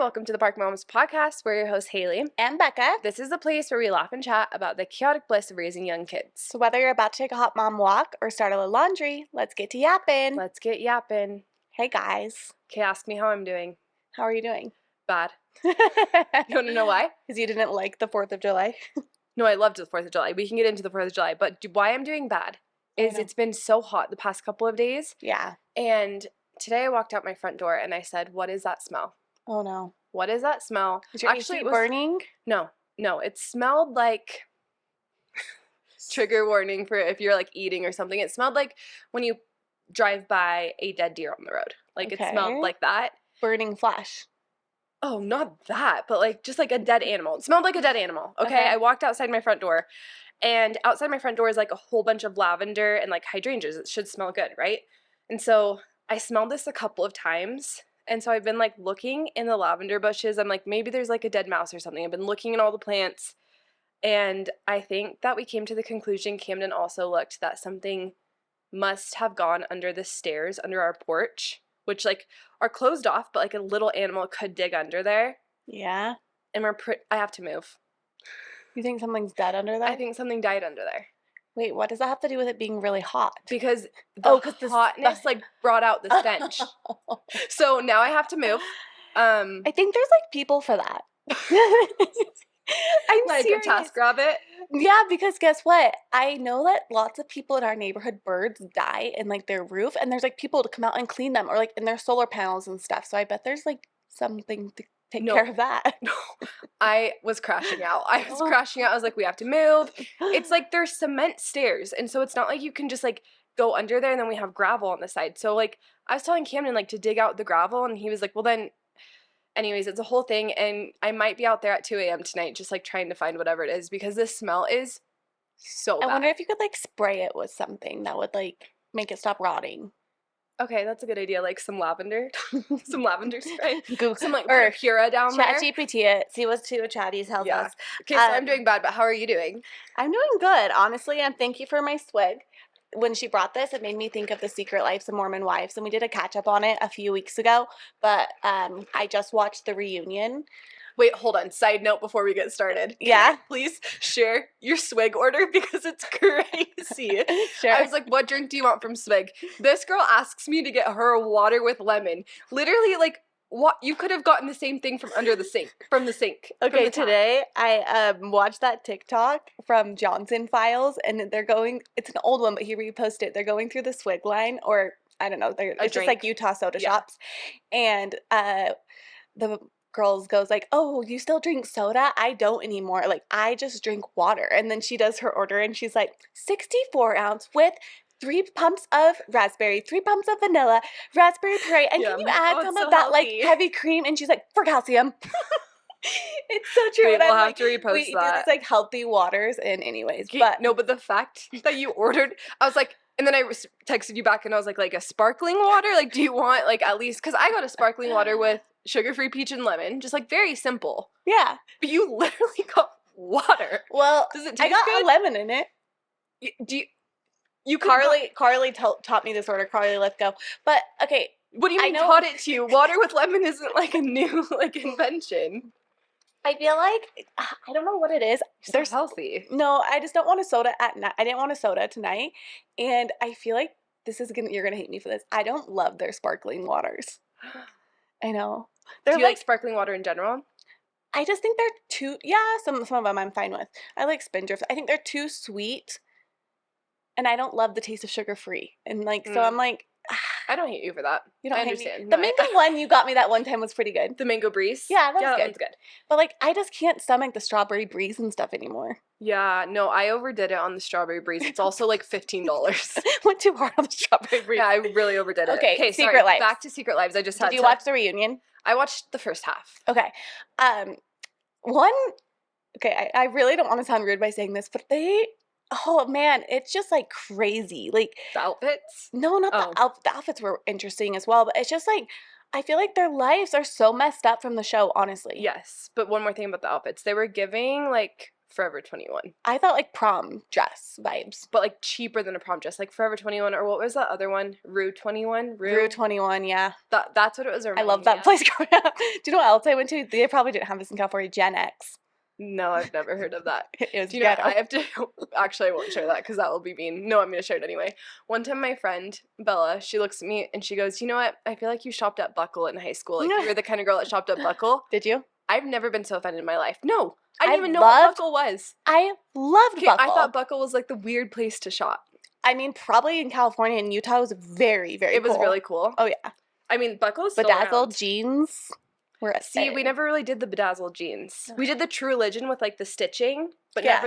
welcome to the Park Moms podcast. We're your hosts, Haley and Becca. This is the place where we laugh and chat about the chaotic bliss of raising young kids. So whether you're about to take a hot mom walk or start a little laundry, let's get to yapping. Let's get yapping. Hey guys. Okay, ask me how I'm doing. How are you doing? Bad. You want to know why? Because you didn't like the 4th of July. No, I loved the 4th of July. We can get into the 4th of July. But why I'm doing bad is it's been so hot the past couple of days. Yeah. And today I walked out my front door and I said, what is that smell? Oh no. What is that smell? Is your AC burning? No, it smelled like, trigger warning for if you're like eating or something. It smelled like when you drive by a dead deer on the road. Like It smelled like that. Burning flesh. Oh, not that, but like just like a dead animal. It smelled like a dead animal. Okay. I walked outside my front door, and outside my front door is like a whole bunch of lavender and like hydrangeas. It should smell good, right? And so I smelled this a couple of times. And so I've been like looking in the lavender bushes. I'm like, maybe there's like a dead mouse or something. I've been looking in all the plants. And I think that we came to the conclusion, Camden also looked, that something must have gone under the stairs under our porch, which like are closed off, but like a little animal could dig under there. Yeah. And I have to move. You think something's dead under there? I think something died under there. Wait, what does that have to do with it being really hot? Because the hotness like brought out the stench. So now I have to move. I think there's like people for that. I'm like serious. A task rabbit. Yeah, because guess what? I know that lots of people in our neighborhood, birds die in like their roof, and there's like people to come out and clean them, or like in their solar panels and stuff. So I bet there's like something to take care of that. No, I was crashing out. I was like, we have to move. It's like there's cement stairs, and so it's not like you can just like go under there, and then we have gravel on the side. So like I was telling Camden like to dig out the gravel, and he was like, well then. Anyways, it's a whole thing, and I might be out there at 2 a.m. tonight just, like, trying to find whatever it is, because this smell is so bad. I wonder if you could, like, spray it with something that would, like, make it stop rotting. Okay, that's a good idea, like some lavender. Some lavender spray. Google. Some, like, Pura down there. ChatGPT it. See what Chatty tells us. Okay, so I'm doing bad, but how are you doing? I'm doing good, honestly, and thank you for my swig. When she brought this, it made me think of The Secret Lives of Mormon Wives, and we did a catch-up on it a few weeks ago, but I just watched the reunion. Wait, hold on. Side note before we get started. Yeah? Please share your swig order because it's crazy. Sure. I was like, what drink do you want from Swig? This girl asks me to get her water with lemon. Literally, like, what? You could have gotten the same thing from under the sink, from the sink. Okay, today I watched that TikTok from Johnson Files, and they're going, it's an old one, but he reposted it. They're going through the Swig line, or I don't know, it's just like Utah soda shops. And the girls goes like, oh, you still drink soda? I don't anymore. Like, I just drink water. And then she does her order, and she's like, 64 ounce with 3 pumps of raspberry, 3 pumps of vanilla, raspberry puree, and can you add some of that like heavy cream? And she's like, for calcium. It's so true. Wait, we'll have to repost we that. do these like healthy waters, and anyways, but the fact that you ordered, I was like, and then I texted you back, and I was like a sparkling water. Like, do you want like at least? Because I got a sparkling water with sugar-free peach and lemon, just like very simple. Yeah, but you literally got water. Well, does it taste I got good? a lemon in it. Carly taught me this order. Carly, let's go. But okay, what do you mean taught it to you? Water with lemon isn't like a new like invention. I feel like I don't know what it is. They're healthy. No, I just don't want a soda at night. I didn't want a soda tonight, and I feel like you're gonna hate me for this. I don't love their sparkling waters. I know. Do you like sparkling water in general? I just think they're too. Yeah, some of them I'm fine with. I like Spindrift. I think they're too sweet. And I don't love the taste of sugar-free. And, like, so I'm like... I don't hate you for that. You don't hate understand. Me. The mango one you got me that one time was pretty good. The mango breeze? Yeah, that one's good. But, like, I just can't stomach the strawberry breeze and stuff anymore. Yeah, no, I overdid it on the strawberry breeze. It's also, like, $15. Went too hard on the strawberry breeze. Yeah, I really overdid it. Okay, Secret Lives. Back to Secret Lives. Did you watch the reunion? I watched the first half. Okay. I really don't want to sound rude by saying this, but oh man, it's just like crazy. Like the outfits? No, not the outfits were interesting as well, but it's just like I feel like their lives are so messed up from the show, honestly. Yes, but one more thing about the outfits. They were giving like Forever 21. I thought like prom dress vibes. But like cheaper than a prom dress. Like Forever 21, or what was that other one? Rue 21? Rue 21, yeah. That's what it was. I love that place growing up. Do you know what else I went to? They probably didn't have this in California. Gen X. No, I've never heard of that. It was Do you know, ghetto. I have to, actually I won't share that because that will be mean. No, I'm going to share it anyway. One time my friend, Bella, she looks at me and she goes, you know what? I feel like you shopped at Buckle in high school. Like you were the kind of girl that shopped at Buckle. Did you? I've never been so offended in my life. No, I didn't even know what Buckle was. I loved Buckle. I thought Buckle was like the weird place to shop. I mean, probably in California and Utah was very, very cool. It was really cool. Oh, yeah. I mean, Buckle is still Bedazzled around. jeans were a See, we never really did the bedazzled jeans. We did the True Religion with like the stitching, but there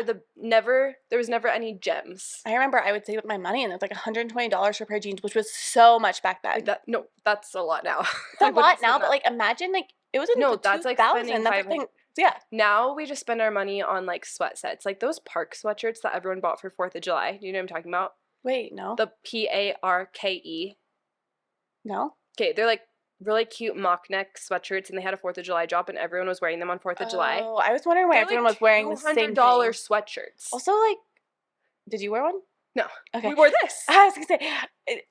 was never any gems. I remember I would save up my money and it was like $120 for a pair of jeans, which was so much back then. No, that's a lot now. It's a lot now, but like imagine like it was in the that's 2000s. like spending That's yeah. Now we just spend our money on like sweat sets, like those Park sweatshirts that everyone bought for 4th of July. Do you know what I'm talking about? Wait, no. The PARKE. No. Okay, they're like really cute mock neck sweatshirts, and they had a 4th of July drop, and everyone was wearing them on 4th of July. Oh, I was wondering why everyone was wearing the same $200 sweatshirts. Also, like, did you wear one? No. Okay. We wore this. I was gonna say,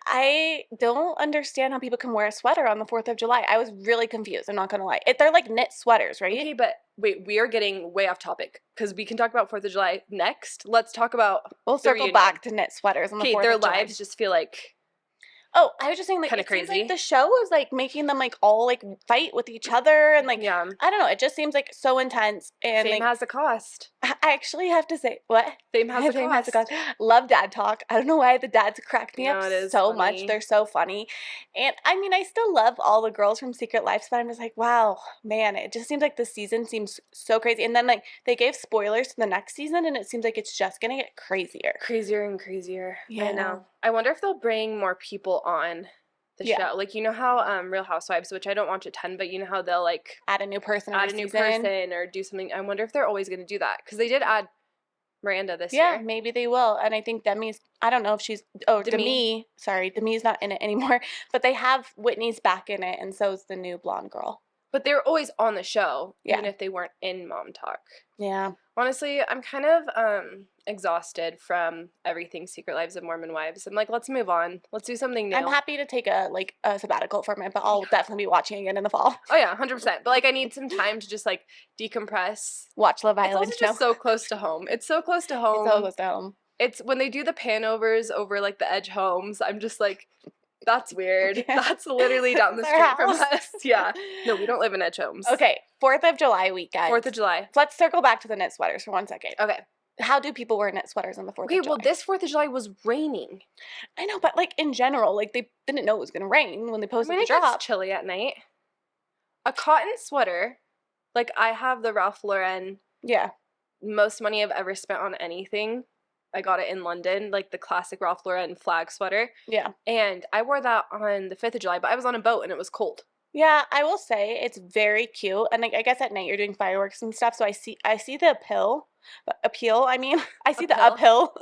I don't understand how people can wear a sweater on the 4th of July. I was really confused. I'm not gonna lie. They're like knit sweaters, right? Okay, but wait, we are getting way off topic because we can talk about 4th of July next. Let's talk about. We'll circle back to knit sweaters on the 4th of July. Their lives just feel like. Oh, I was just saying, like, kind of crazy. Seems like the show was like making them like all like fight with each other and like I don't know. It just seems like so intense and fame has a cost. I actually have to say what fame has a cost. Love dad talk. I don't know why the dads cracked me up so funny. much. They're so funny, and I mean I still love all the girls from Secret Life, but I'm just like wow, man, it just seems like the season seems so crazy. And then like they gave spoilers to the next season, and it seems like it's just gonna get crazier and crazier. Yeah, I know. I wonder if they'll bring more people on the show. Like, you know how Real Housewives, which I don't watch a ton, but you know how they'll like add a new person or do something. I wonder if they're always going to do that because they did add Miranda this year. Yeah, maybe they will. And I think Demi's, I don't know if she's, Demi. Sorry, Demi's not in it anymore, but they have Whitney's back in it, and so's the new blonde girl. But they were always on the show, even if they weren't in Mom Talk. Yeah. Honestly, I'm kind of exhausted from everything Secret Lives of Mormon Wives. I'm like, let's move on. Let's do something new. I'm happy to take a sabbatical from it, but I'll definitely be watching again in the fall. Oh yeah, 100%. But like, I need some time to just like decompress. Watch Love Island. It's also just so close to home. It's so close to home. It's so close to home. It's when they do the panovers over like the Edge homes. I'm just like, that's weird. Yeah. That's literally down the street from us. Yeah. No, we don't live in Edge homes. Okay. 4th of July weekend. 4th of July. So let's circle back to the knit sweaters for 1 second. Okay. How do people wear knit sweaters on the 4th of July? Okay, well, this 4th of July was raining. I know, but like in general, like they didn't know it was going to rain when they posted the drop. It gets chilly at night. A cotton sweater, like I have the Ralph Lauren. Yeah. Most money I've ever spent on anything. I got it in London, like the classic Ralph Lauren flag sweater. Yeah. And I wore that on the 5th of July, but I was on a boat and it was cold. Yeah, I will say it's very cute. And like I guess at night you're doing fireworks and stuff, so I see the appeal. I mean, I see the uphill.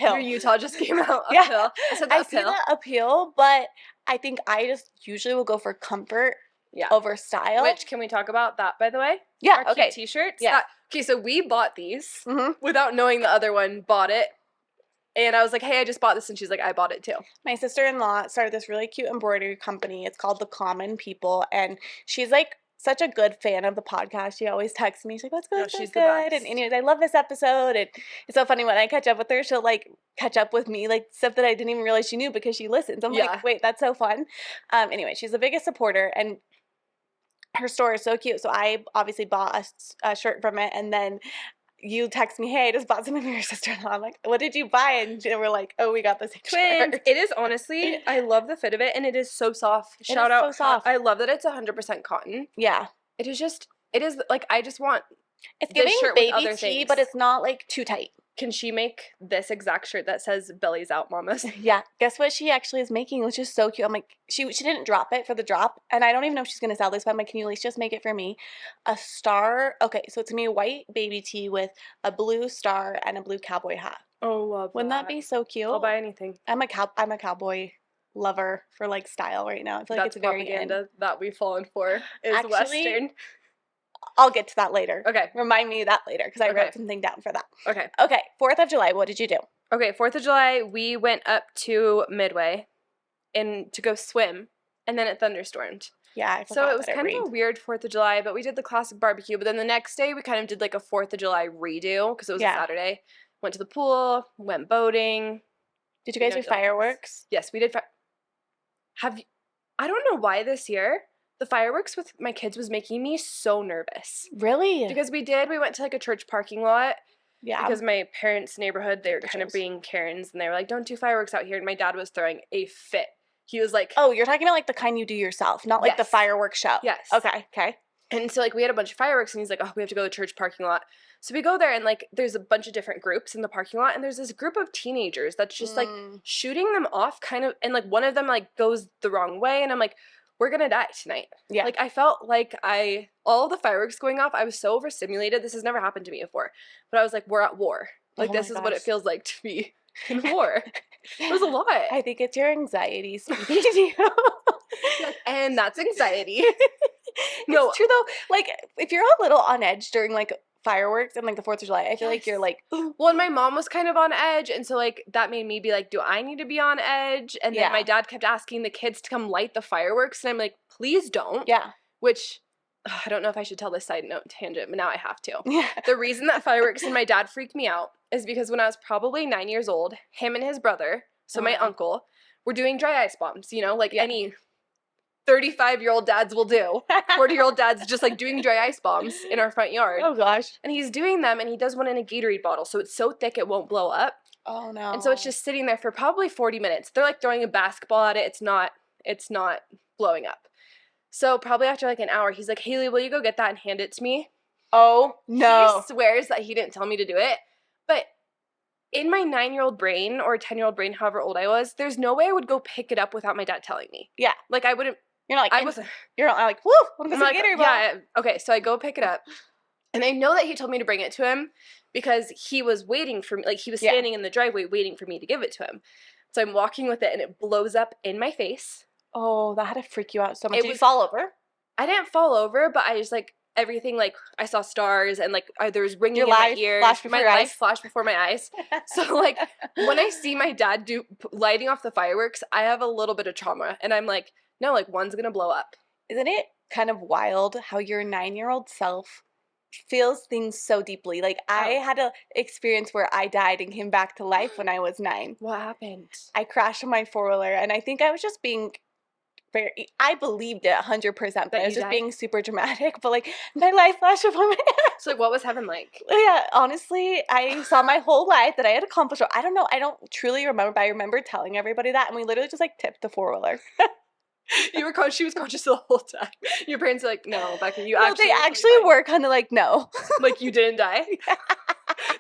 Your Utah just came out. Uphill. Yeah, I see the appeal, but I think I just usually will go for comfort over style. Which, can we talk about that, by the way? Yeah, our cute t-shirts. Yeah. Okay, so we bought these without knowing the other one bought it. And I was like, hey, I just bought this. And she's like, I bought it too. My sister-in-law started this really cute embroidery company. It's called The Common People. And she's like such a good fan of the podcast. She always texts me. She's like, let's go. She's good. And anyways, I love this episode. And it's so funny when I catch up with her, she'll like catch up with me, like stuff that I didn't even realize she knew because she listens. I'm like, wait, that's so fun. Anyway, she's the biggest supporter. And her store is so cute. So I obviously bought a shirt from it. And then you text me, hey, I just bought something for your sister-in-law. I'm like, what did you buy? And we're like, oh, we got this twins. It is honestly, I love the fit of it, and it is so soft. Shout out. So soft. I love that it's 100% cotton. Yeah. It is like, I just want it's giving baby tea, but it's not like too tight. Can she make this exact shirt that says bellies out, mamas? Yeah. Guess what she actually is making, which is so cute. I'm like, she didn't drop it for the drop, and I don't even know if she's going to sell this, but I'm like, can you at least just make it for me? A star. Okay, so it's going to be a white baby tee with a blue star and a blue cowboy hat. Oh, love Wouldn't that be so cute? I'll buy anything. I'm a cowboy lover for like style right now. I feel like it's very propaganda that we've fallen for is actually, Western. I'll get to that later. Okay. Remind me of that later because I wrote something down for that. Okay. Okay. 4th of July. What did you do? Okay. 4th of July, we went up to Midway to go swim, and then it thunderstormed. Yeah, I forgot so it was that kind of a weird 4th of July, but we did the classic barbecue. But then the next day, we kind of did like a 4th of July redo because it was a Saturday. Went to the pool, went boating. Did you guys do fireworks? Yes, we did. I don't know why this year the fireworks with my kids was making me so nervous. Really? Because we went to like a church parking lot. Yeah. Because my parents' neighborhood, they were kind of being Karens, and they were like, "Don't do fireworks out here." And my dad was throwing a fit. He was like, "Oh, you're talking about like the kind you do yourself, not like the fireworks show." Yes. Okay. And so like we had a bunch of fireworks, and he's like, "Oh, we have to go to the church parking lot." So we go there, and like there's a bunch of different groups in the parking lot, and there's this group of teenagers that's just like shooting them off, kind of, and like one of them like goes the wrong way, and I'm like, we're gonna die tonight. Yeah. Like I felt like all the fireworks going off, I was so overstimulated. This has never happened to me before, but I was like, we're at war. Like this is what it feels like to be in war. It was a lot. I think it's your anxiety speaking to you. And that's anxiety. No, it's true though. Like if you're a little on edge during like fireworks and like the 4th of July, I feel like you're like, well, and my mom was kind of on edge, and so like that made me be like, do I need to be on edge? And then my dad kept asking the kids to come light the fireworks, and I'm like, please don't. Yeah. Which I don't know if I should tell this side note tangent, but now I have to. Yeah. The reason that fireworks and my dad freaked me out is because when I was probably 9 years old, him and his brother, so my uncle, were doing dry ice bombs, like any 35-year-old dads will do. 40-year-old dads just like doing dry ice bombs in our front yard. Oh gosh. And he's doing them, and he does one in a Gatorade bottle, so it's so thick it won't blow up. Oh no. And so it's just sitting there for probably 40 minutes. They're like throwing a basketball at it. It's not blowing up. So probably after like an hour, he's like, Haley, will you go get that and hand it to me? Oh no. He swears that he didn't tell me to do it. But in my 9-year-old brain or 10-year-old brain, however old I was, there's no way I would go pick it up without my dad telling me. Yeah. Like I wouldn't. You're not like, you're not like, woo, I'm going to get it. Yeah. Okay. So I go pick it up. And I know that he told me to bring it to him because he was waiting for me. Like he was standing in the driveway waiting for me to give it to him. So I'm walking with it, and it blows up in my face. Oh, that had to freak you out so much. Did you fall over? I didn't fall over, but I just like everything. Like I saw stars, and like there was ringing in my ears. My life flashed before my eyes. So like when I see my dad lighting off the fireworks, I have a little bit of trauma, and I'm like, no, like one's gonna blow up. Isn't it kind of wild how your 9-year-old self feels things so deeply? Like I had an experience where I died and came back to life when I was 9. What happened? I crashed on my 4-wheeler, and I think I was just being I believed it 100%, but I was just being super dramatic. But like my life flashed before my eyes. So like, what was heaven like? Yeah, honestly, I saw my whole life that I had accomplished. I don't know. I don't truly remember, but I remember telling everybody that, and we literally just like tipped the 4-wheeler. She was conscious the whole time. Your parents are like, no, Becca, you actually. They actually were kind of like, no, like you didn't die.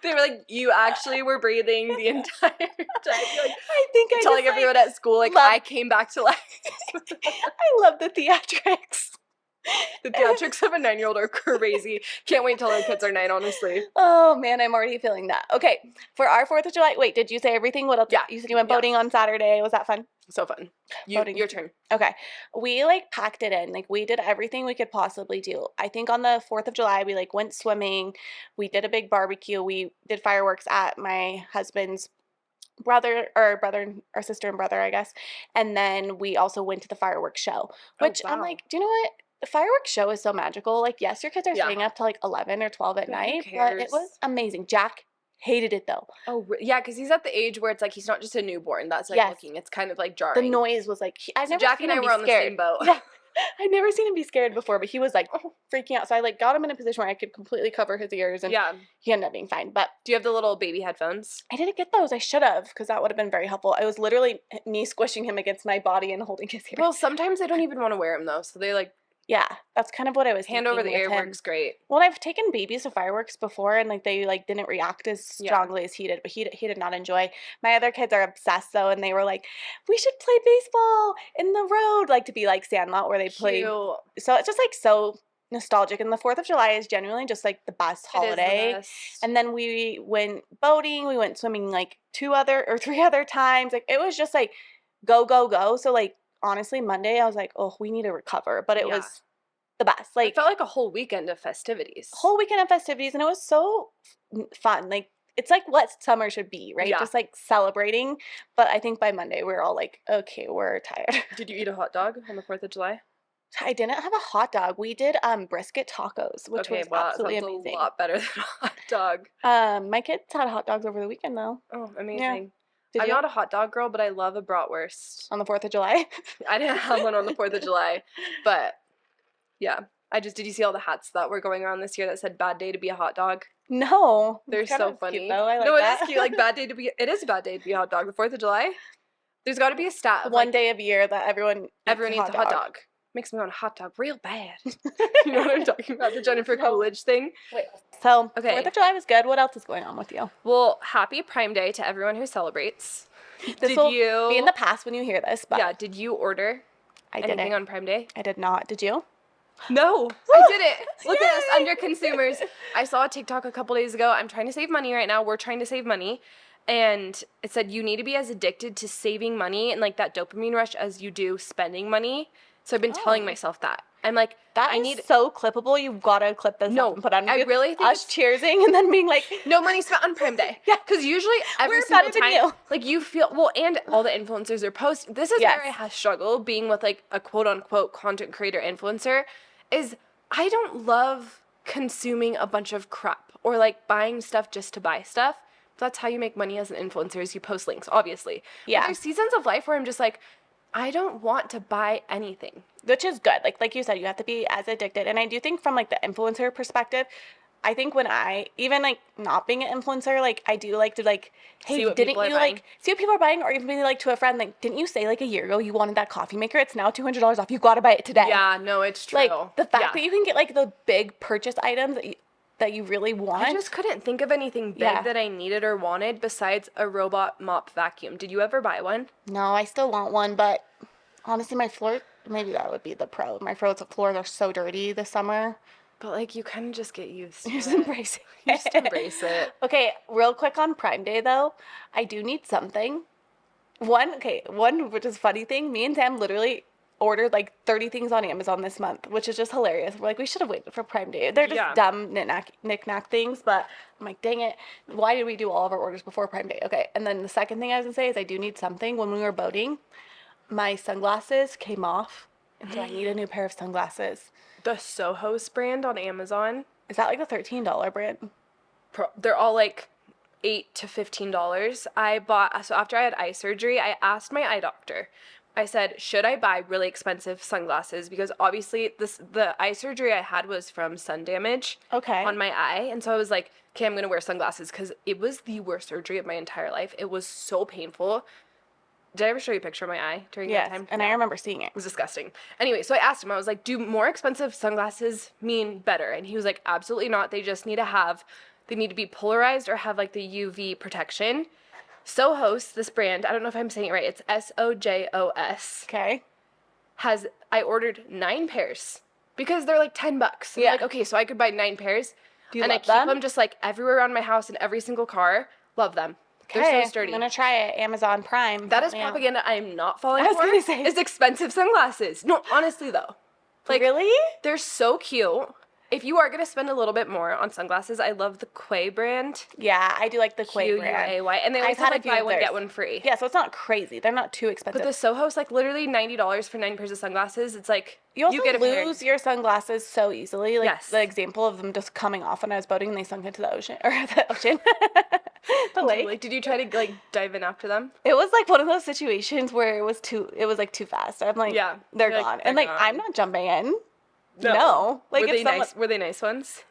They were like, you actually were breathing the entire time. Like, I think I telling just, everyone at school, like, I came back to life. I love the theatrics. The theatrics of a 9-year-old are crazy. Can't wait till our kids are 9, honestly. Oh, man, I'm already feeling that. Okay, for our 4th of July, wait, did you say everything? What else? Yeah. You said you went boating on Saturday. Was that fun? So fun. Your turn. Okay. We like packed it in. Like we did everything we could possibly do. I think on the 4th of July, we like went swimming. We did a big barbecue. We did fireworks at my husband's sister and brother, I guess. And then we also went to the fireworks show, which I'm like, do you know what? The fireworks show is so magical. Like, yes, your kids are staying up till like 11 or 12 at night, but it was amazing. Jack hated it though. Oh, yeah, because he's at the age where it's like he's not just a newborn that's like looking. It's kind of like jarring. The noise was like, I've never Jack seen and I him were be on scared. the same boat. Yeah. I'd never seen him be scared before, but he was like freaking out. So I like got him in a position where I could completely cover his ears, and he ended up being fine. But do you have the little baby headphones? I didn't get those. I should have, because that would have been very helpful. It was literally me squishing him against my body and holding his ears. Well, sometimes I don't even want to wear them though, so they like. Yeah, that's kind of what I was hand over the ear works great. Well, I've taken babies to fireworks before, and like they like didn't react as strongly as he did, but he did not enjoy. My other kids are obsessed though, and they were like, we should play baseball in the road, like to be like Sandlot where they play. So it's just like so nostalgic, and the 4th of July is genuinely just like the best holiday. The best. And then we went boating, we went swimming like 3 other times. Like it was just like go. So like honestly, Monday I was like, oh, we need to recover, but it was the best. It felt like a whole weekend of festivities. And it was so fun. Like, it's like what summer should be, right? Yeah. Just like celebrating. But I think by Monday we're all like, okay, we're tired. Did you eat a hot dog on the 4th of July? I didn't have a hot dog. We did brisket tacos, which was absolutely that sounds amazing. a lot better than a hot dog. My kids had hot dogs over the weekend though. Oh, amazing. Yeah. I'm not a hot dog girl, but I love a bratwurst. On the 4th of July? I didn't have one on the 4th of July, but yeah. Did you see all the hats that were going around this year that said bad day to be a hot dog? No. They're so funny. Cute, though. I like no, that. It is cute. Like it is a bad day to be a hot dog. The 4th of July, there's got to be a stat. One day of year that everyone eats a hot dog. Makes me want a hot dog real bad. You know what I'm talking about? The Jennifer Coolidge thing. Wait. So, okay. 4th of July was good. What else is going on with you? Well, happy Prime Day to everyone who celebrates. This will be in the past when you hear this, but... Yeah, did you order anything on Prime Day? I did not. Did you? No, I didn't. Look at us, under consumers. I saw a TikTok a couple days ago. I'm trying to save money right now. We're trying to save money. And it said you need to be as addicted to saving money and like that dopamine rush as you do spending money. So I've been telling myself that. I'm like, I need so clippable. You've got to clip this up and put on. I really think us cheersing and then being like, no money spent on Prime Day. Yeah, because usually every single time, like you feel and all the influencers are posting. This is where I have struggled being with like a quote unquote content creator influencer. Is I don't love consuming a bunch of crap or like buying stuff just to buy stuff. That's how you make money as an influencer is you post links, obviously. Yeah. But there's seasons of life where I'm just like, I don't want to buy anything. Which is good. Like you said, you have to be as addicted. And I do think from like the influencer perspective, I think when I, even like not being an influencer, like I do like to like, hey, didn't you like see what people are buying? Or even maybe like to a friend, like, didn't you say like a year ago you wanted that coffee maker? It's now $200 off. You got to buy it today. Yeah, no, it's true. Like the fact that you can get like the big purchase items that you really want. I just couldn't think of anything big that I needed or wanted besides a robot mop vacuum. Did you ever buy one? No, I still want one, but honestly, my floor, maybe that would be the pro. My floors are so dirty this summer. But, like, you kind of just get used to it. Embrace it. You just embrace it. Okay, real quick on Prime Day, though. I do need something. One, which is a funny thing. Me and Sam literally ordered, like, 30 things on Amazon this month, which is just hilarious. We're like, we should have waited for Prime Day. They're just dumb knick-knack things, but I'm like, dang it. Why did we do all of our orders before Prime Day? Okay, and then the second thing I was going to say is I do need something. When we were boating, my sunglasses came off, and so I need a new pair of sunglasses. The Soho's brand on Amazon. Is that like a $13 brand? They're all like $8 to $15. So after I had eye surgery, I asked my eye doctor. I said, should I buy really expensive sunglasses? Because obviously the eye surgery I had was from sun damage on my eye. And so I was like, okay, I'm going to wear sunglasses because it was the worst surgery of my entire life. It was so painful. Did I ever show you a picture of my eye during that time? And I remember seeing it. It was disgusting. Anyway, so I asked him, I was like, do more expensive sunglasses mean better? And he was like, absolutely not. They just need to be polarized or have like the UV protection. Soho's, this brand, I don't know if I'm saying it right. It's SOJOS. Okay. I ordered 9 pairs because they're like $10. Yeah. Like, okay, so I could buy 9 pairs. Do you love I keep them just like everywhere around my house in every single car. Love them. Okay, they're so sturdy. I'm going to try it. Amazon Prime. That is propaganda I am not falling for. Is expensive sunglasses. No, honestly though. Like, really? They're so cute. If you are going to spend a little bit more on sunglasses, I love the Quay brand. Yeah, I do like the Quay brand. Q-U-A-Y. And they always have like buy one, get one free. Yeah, so it's not crazy. They're not too expensive. But the Soho's like literally $90 for 9 pairs of sunglasses. It's like, you also lose your sunglasses so easily. Like the example of them just coming off when I was boating and they sunk into the ocean. Or the ocean. The lake. Like, did you try to like dive in after them? It was like one of those situations where it was like too fast. I'm like, they're gone. And like, I'm not jumping in. No. Like, were they nice ones?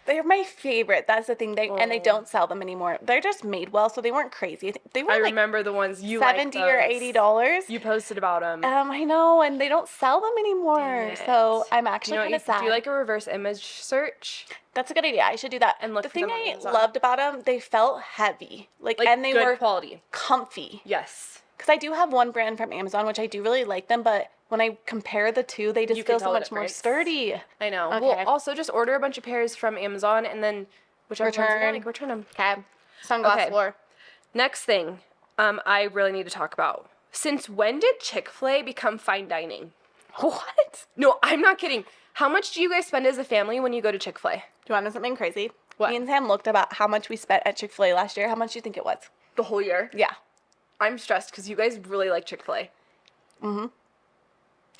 They're my favorite. That's the thing. And they don't sell them anymore. They're just made well, so they weren't crazy. They were remember the ones you $70 or $80. You posted about them. I know, and they don't sell them anymore. So I'm actually kind of sad. Do you like a reverse image search? That's a good idea. I should do that. And look. The thing I loved about them, they felt heavy, and they were quality, comfy. Yes. Because I do have one brand from Amazon, which I do really like them, but when I compare the two, they just feel so much more sturdy. I know. Okay. Well, also just order a bunch of pairs from Amazon and then whichever return them. Okay. Sunglass floor. Next thing, I really need to talk about. Since when did Chick-fil-A become fine dining? What? No, I'm not kidding. How much do you guys spend as a family when you go to Chick-fil-A? Do you want to know something crazy? What? Me and Sam looked about how much we spent at Chick-fil-A last year. How much do you think it was? The whole year? Yeah. I'm stressed because you guys really like Chick-fil-A. Mm-hmm.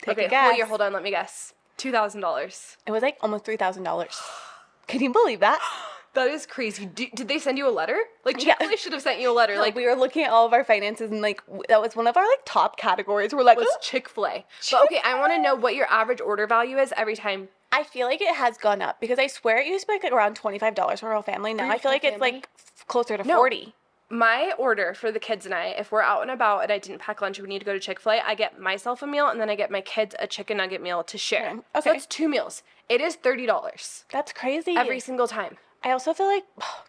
Okay, whole year, hold on, let me guess. $2,000. It was like almost $3,000. Can you believe that? That is crazy. Did they send you a letter? Like, Chick-fil-A should have sent you a letter. No, like, we were looking at all of our finances, and like that was one of our like top categories. We're like, was Chick-fil-A. But okay, I want to know what your average order value is every time. I feel like it has gone up because I swear it used to be like around $25 for our whole family. Now I feel like it's like closer to 40. My order for the kids and I, if we're out and about and I didn't pack lunch, we need to go to Chick-fil-A, I get myself a meal and then I get my kids a chicken nugget meal to share. Okay. So it's 2 meals. It is $30. That's crazy. Every single time. I also feel like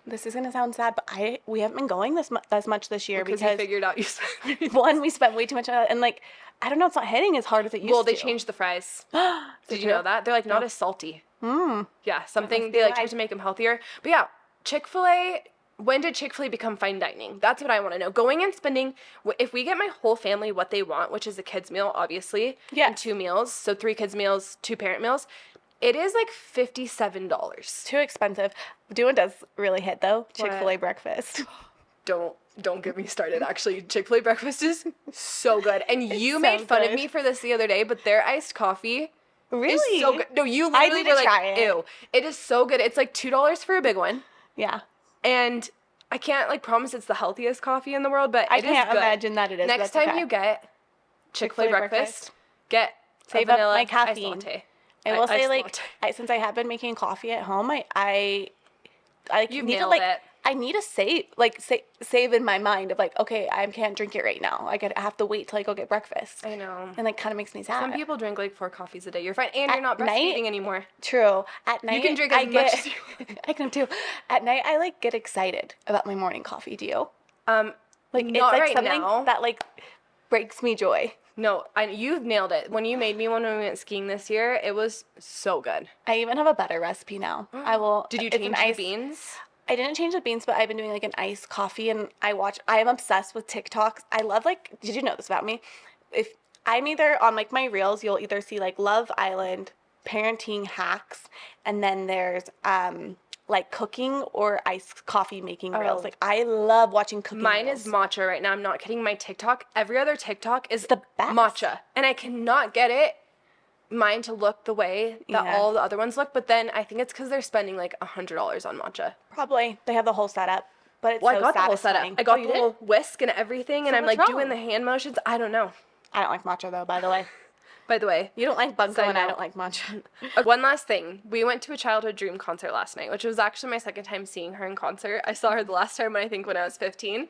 this is gonna sound sad, but we haven't been going as much this year because you figured out you spent one, we spent way too much on it, and like I don't know, it's not hitting as hard as it used to. Well, they changed the fries. Did you know that? They're like not as salty. Yeah, something they like tried to make them healthier. But yeah, Chick-fil-A. When did Chick-fil-A become fine dining? That's what I want to know. Going and spending, if we get my whole family what they want, which is a kids meal, obviously, and 2 meals, so 3 kids meals, 2 parent meals, it is like $57. Too expensive. Doing does really hit though. Chick-fil-A breakfast. Don't get me started. Actually, Chick-fil-A breakfast is so good. And you made fun of me for this the other day, but their iced coffee is so good. No, you literally were like, ew. It is so good. It's like $2 for a big one. Yeah. And I can't like promise it's the healthiest coffee in the world, but I can't imagine that it is. Next time you get Chick-fil-A breakfast, get save a vanilla up my caffeine. iced latte. I will say, like, since I have been making coffee at home, I You've need to nailed it. I need to save in my mind of like, okay, I can't drink it right now. I have to wait till I go get breakfast. I know. And like kind of makes me sad. Some people drink like 4 coffees a day. You're fine, and you're not breastfeeding anymore. True. At night, you can drink as much as you I can too. At night, I like get excited about my morning coffee. Do you? Like it's not like right something now. that like brings me joy. No, you've nailed it. When you made me one when we went skiing this year, it was so good. I even have a better recipe now. I will. Did you change the beans? I didn't change the beans, but I've been doing like an iced coffee, and I am obsessed with TikToks. I love like, did you know this about me? If I'm either on like my reels, you'll either see like Love Island, parenting hacks, and then there's like cooking or iced coffee making reels. Like I love watching cooking Mine reels. is matcha right now. I'm not kidding. My TikTok, every other TikTok is the best. Matcha, and I cannot get mine to look the way that all the other ones look, but then I think it's because they're spending like $100 on matcha. Probably. They have the whole setup, but it's I got the whole setup. I got the whole whisk and everything, and I'm like doing the hand motions. I don't know. I don't like matcha though, by the way. By the way. You don't like bunko and I don't like matcha. One last thing. We went to a Childhood Dream concert last night, which was actually my second time seeing her in concert. I saw her the last time when I was 15.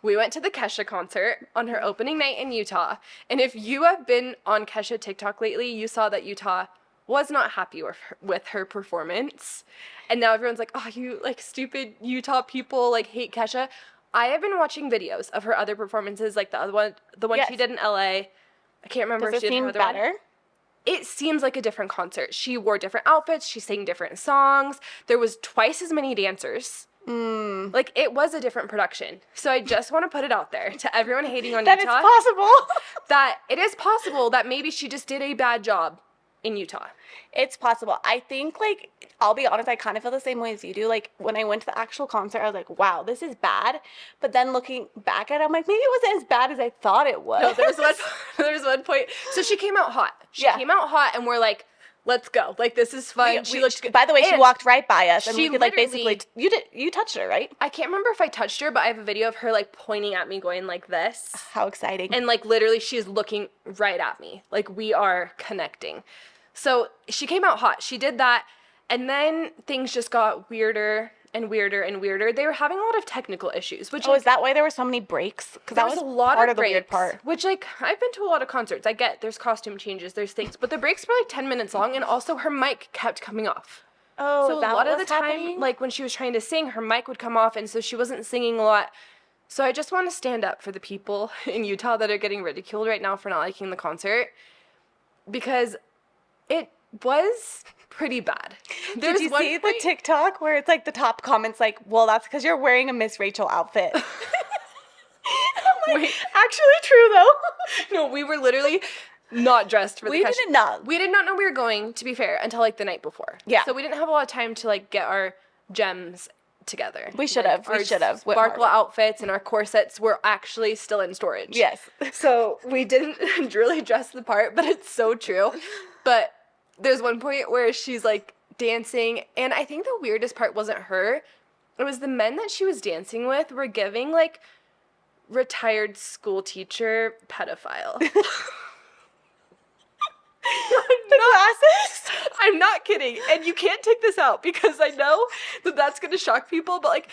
We went to the Kesha concert on her opening night in Utah. And if you have been on Kesha TikTok lately, you saw that Utah was not happy with her performance. And now everyone's like, oh, you like stupid Utah people like hate Kesha. I have been watching videos of her other performances, like the one she did in LA. I can't remember if she did her other one. It seems like a different concert. She wore different outfits. She sang different songs. There was twice as many dancers. Like, it was a different production. So I just want to put it out there to everyone hating on Utah. That it's possible. That it is possible that maybe she just did a bad job in Utah. It's possible. I think, like, I'll be honest, I kind of feel the same way as you do. Like, when I went to the actual concert, I was like, wow, this is bad. But then looking back at it, I'm like, maybe it wasn't as bad as I thought it was. No, there's one point. So she came out hot. She came out hot, and we're like, let's go. Like, this is fun. She looked good. By the way, she walked right by us, and we could, like, basically... You touched her, right? I can't remember if I touched her, but I have a video of her, like, pointing at me going like this. How exciting. And, like, literally she is looking right at me. Like, we are connecting. So she came out hot. She did that. And then things just got weirder and weirder and weirder. They were having a lot of technical issues. Which is that why there were so many breaks? Because that was a lot part of the weird part. Which, like, I've been to a lot of concerts. I get there's costume changes, there's things. But the breaks were like 10 minutes long, and also her mic kept coming off. Oh, so a lot of the time, like, when she was trying to sing, her mic would come off, and so she wasn't singing a lot. So I just want to stand up for the people in Utah that are getting ridiculed right now for not liking the concert. Because it was pretty bad. Did you see the TikTok where it's like the top comments like, well, that's because you're wearing a Miss Rachel outfit. I'm like, wait, actually true though. No, we were literally, not dressed for the We Kesha. did not. We did not know we were going, to be fair, until like the night before. Yeah. So we didn't have a lot of time to like get our gems together. We should have. We should have. Sparkle outfits and our corsets were actually still in storage. Yes. So we didn't really dress the part, but it's so true. But there's one point where she's like dancing, and I think the weirdest part wasn't her. It was the men that she was dancing with were giving like retired school teacher pedophile. I'm not kidding. And you can't take this out because I know that that's going to shock people, but like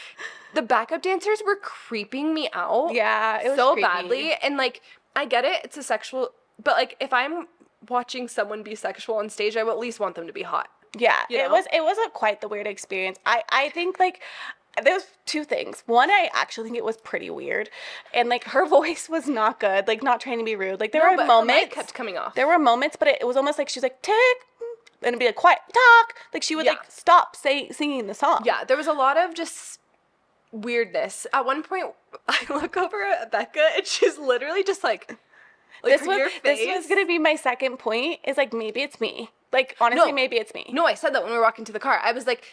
the backup dancers were creeping me out. Yeah, it was so creepy. badly. And like, I get it. It's a sexual, but like if I'm watching someone be sexual on stage, I would at least want them to be hot. Yeah, you know? it wasn't quite the weird experience. I think like there's two things. One, I actually think it was pretty weird, and like her voice was not good. Like, not trying to be rude. Like there were moments her mic kept coming off. There were moments, but it was almost like she was like tick, and it'd be like quiet talk. Like she would like stop singing the song. Yeah, there was a lot of just weirdness. At one point, I look over at Becca, and she's literally just like this was gonna be my second point. Is like maybe it's me. Like honestly, maybe it's me. No, I said that when we were walking to the car. I was like,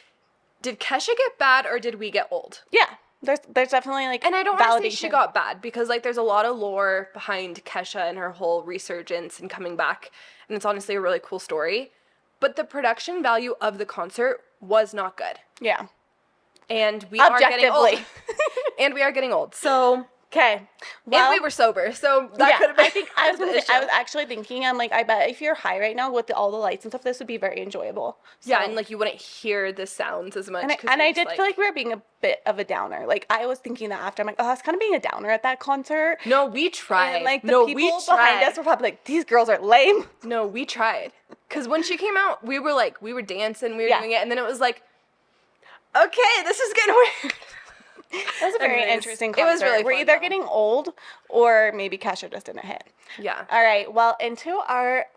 did Kesha get bad or did we get old? Yeah, there's definitely like and I don't want to say she got bad because like there's a lot of lore behind Kesha and her whole resurgence and coming back, and it's honestly a really cool story. But the production value of the concert was not good. Yeah, and we are getting old. And we are getting old. So. Okay. Well, and we were sober, so that could have been. I was actually thinking, I'm like, I bet if you're high right now with all the lights and stuff, this would be very enjoyable. So. Yeah, and like you wouldn't hear the sounds as much. And I did feel like we were being a bit of a downer. Like I was thinking that after, I'm like, oh, I was kind of being a downer at that concert. No, we tried. And like the people behind us were probably like, these girls are lame. No, we tried. Because when she came out, we were dancing, we were doing it, and then it was like, okay, this is getting weird. It was a very interesting concert. It was really fun. We're either getting old or maybe Kesha just didn't hit. Yeah. All right. Well, into our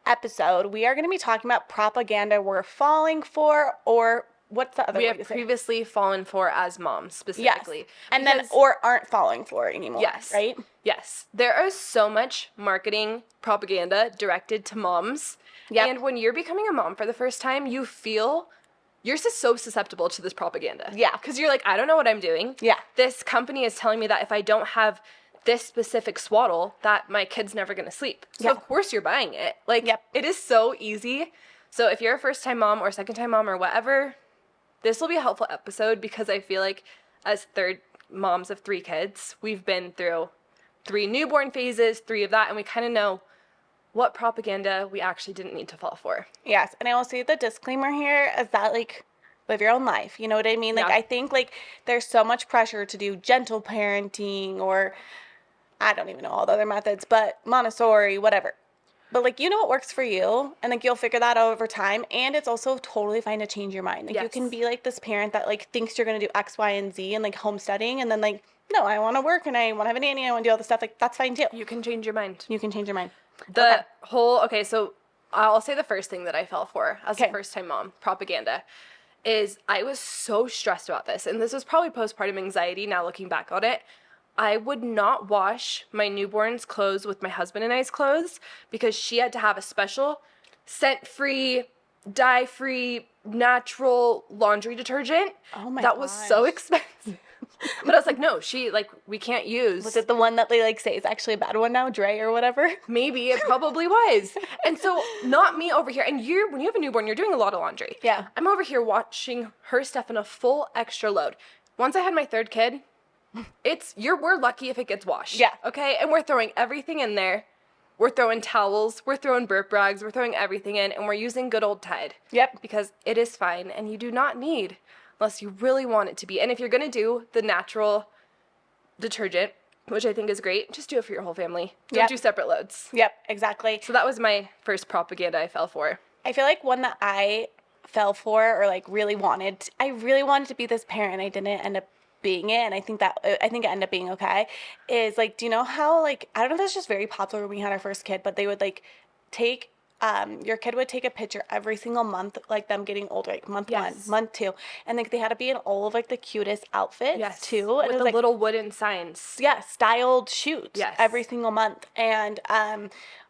episode, we are going to be talking about propaganda we're falling for, or what's the other we way have to say? previously fallen for as moms specifically. Yes. And then or aren't falling for anymore. Yes. Right? Yes. There is so much marketing propaganda directed to moms. Yep. And when you're becoming a mom for the first time, you feel you're just so susceptible to this propaganda. Yeah. Because you're like, I don't know what I'm doing. Yeah. This company is telling me that if I don't have this specific swaddle, that my kid's never going to sleep. So of course you're buying it. Like, it is so easy. So if you're a first-time mom or second-time mom or whatever, this will be a helpful episode because I feel like as third moms of 3 kids, we've been through 3 newborn phases, 3 of that, and we kind of know what propaganda we actually didn't need to fall for. Yes, and I will say the disclaimer here is that, like, live your own life. You know what I mean? Like, I think, like, there's so much pressure to do gentle parenting or, I don't even know all the other methods, but Montessori, whatever. But, like, you know what works for you, and, like, you'll figure that out over time, and it's also totally fine to change your mind. Like, you can be, like, this parent that, like, thinks you're going to do X, Y, and Z and, like, homesteading, and then, like, no, I want to work, and I want to have a nanny, I want to do all this stuff. Like, that's fine, too. You can change your mind. You can change your mind. So I'll say the first thing that I fell for as a first-time mom, propaganda, is I was so stressed about this. And this was probably postpartum anxiety now looking back on it. I would not wash my newborn's clothes with my husband and I's clothes because she had to have a special scent-free, dye-free, natural laundry detergent. Oh my That was so expensive. But I was like, no, we can't use. Was it the one that they, like, say is actually a bad one now, Dre or whatever? Maybe, it probably was. And so, not me over here. And when you have a newborn, you're doing a lot of laundry. Yeah. I'm over here watching her stuff in a full extra load. Once I had my 3rd kid, we're lucky if it gets washed. Yeah. Okay? And we're throwing everything in there. We're throwing towels, we're throwing burp rags, we're throwing everything in, and we're using good old Tide. Yep. Because it is fine, and you do not need, unless you really want it to be. And if you're going to do the natural detergent, which I think is great, just do it for your whole family. Don't do separate loads. Yep, exactly. So that was my first propaganda I fell for. I feel like one that I fell for or, like, I really wanted to be this parent. I didn't end up being it, and I think it ended up being okay, is, like, do you know how, like, I don't know if that's just very popular when we had our first kid, but they would, like, take your kid would take a picture every single month, like them getting older, like month one, month two, and like they had to be in all of like the cutest outfits too, and with it was the like little wooden signs. Yeah, styled shoot every single month. And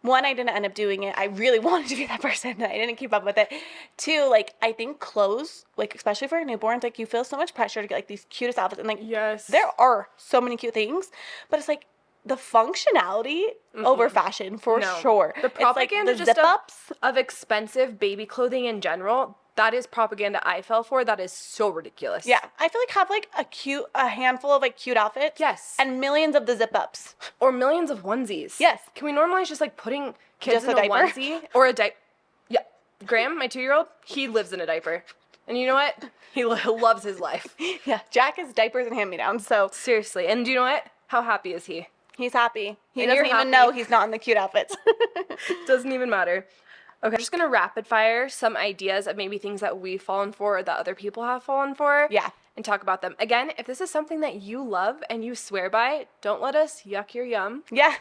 one, I didn't end up doing it. I really wanted to be that person. I didn't keep up with it. Two, like I think clothes, like especially for newborns, like you feel so much pressure to get like these cutest outfits, and like there are so many cute things, but it's like the functionality over fashion for sure. The propaganda it's like the just zip ups of expensive baby clothing in general. That is propaganda I fell for. That is so ridiculous. Yeah, I feel like have like a handful of like cute outfits. Yes. And millions of the zip ups. Or millions of onesies. Yes. Can we normalize just like putting kids just in a diaper? onesie or a diaper? Yeah. Graham, my 2-year-old, he lives in a diaper. And you know what? He loves his life. Yeah, Jack is diapers and hand-me-downs, so. Seriously. And do you know what? How happy is he? He's happy. He doesn't even know he's not in the cute outfits. Doesn't even matter. Okay, I'm just gonna rapid fire some ideas of maybe things that we've fallen for or that other people have fallen for. Yeah. And talk about them. Again, if this is something that you love and you swear by, don't let us yuck your yum. Yeah.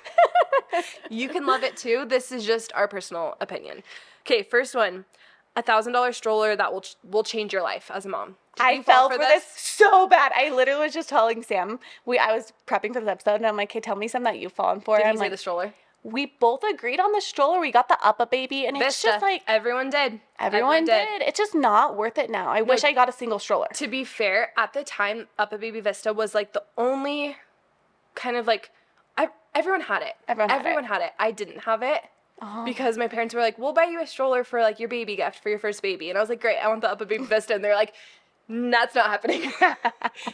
You can love it too. This is just our personal opinion. Okay, first one. $1,000 stroller that will change your life as a mom. I fell for this so bad. I literally was just telling Sam, I was prepping for this episode, and I'm like, hey, tell me some that you've fallen for. Did I'm you say like, the stroller? We both agreed on the stroller. We got the Up-A Baby, and it's just like... Everyone did. Everyone did. It's just not worth it now. I wish I got a single stroller. To be fair, at the time, Up-A Baby Vista was like the only kind of like... everyone had it. Everyone had it. I didn't have it. Because my parents were like, we'll buy you a stroller for like your baby gift for your first baby. And I was like, great, I want the Up-A Baby Vista. And they're like, that's not happening.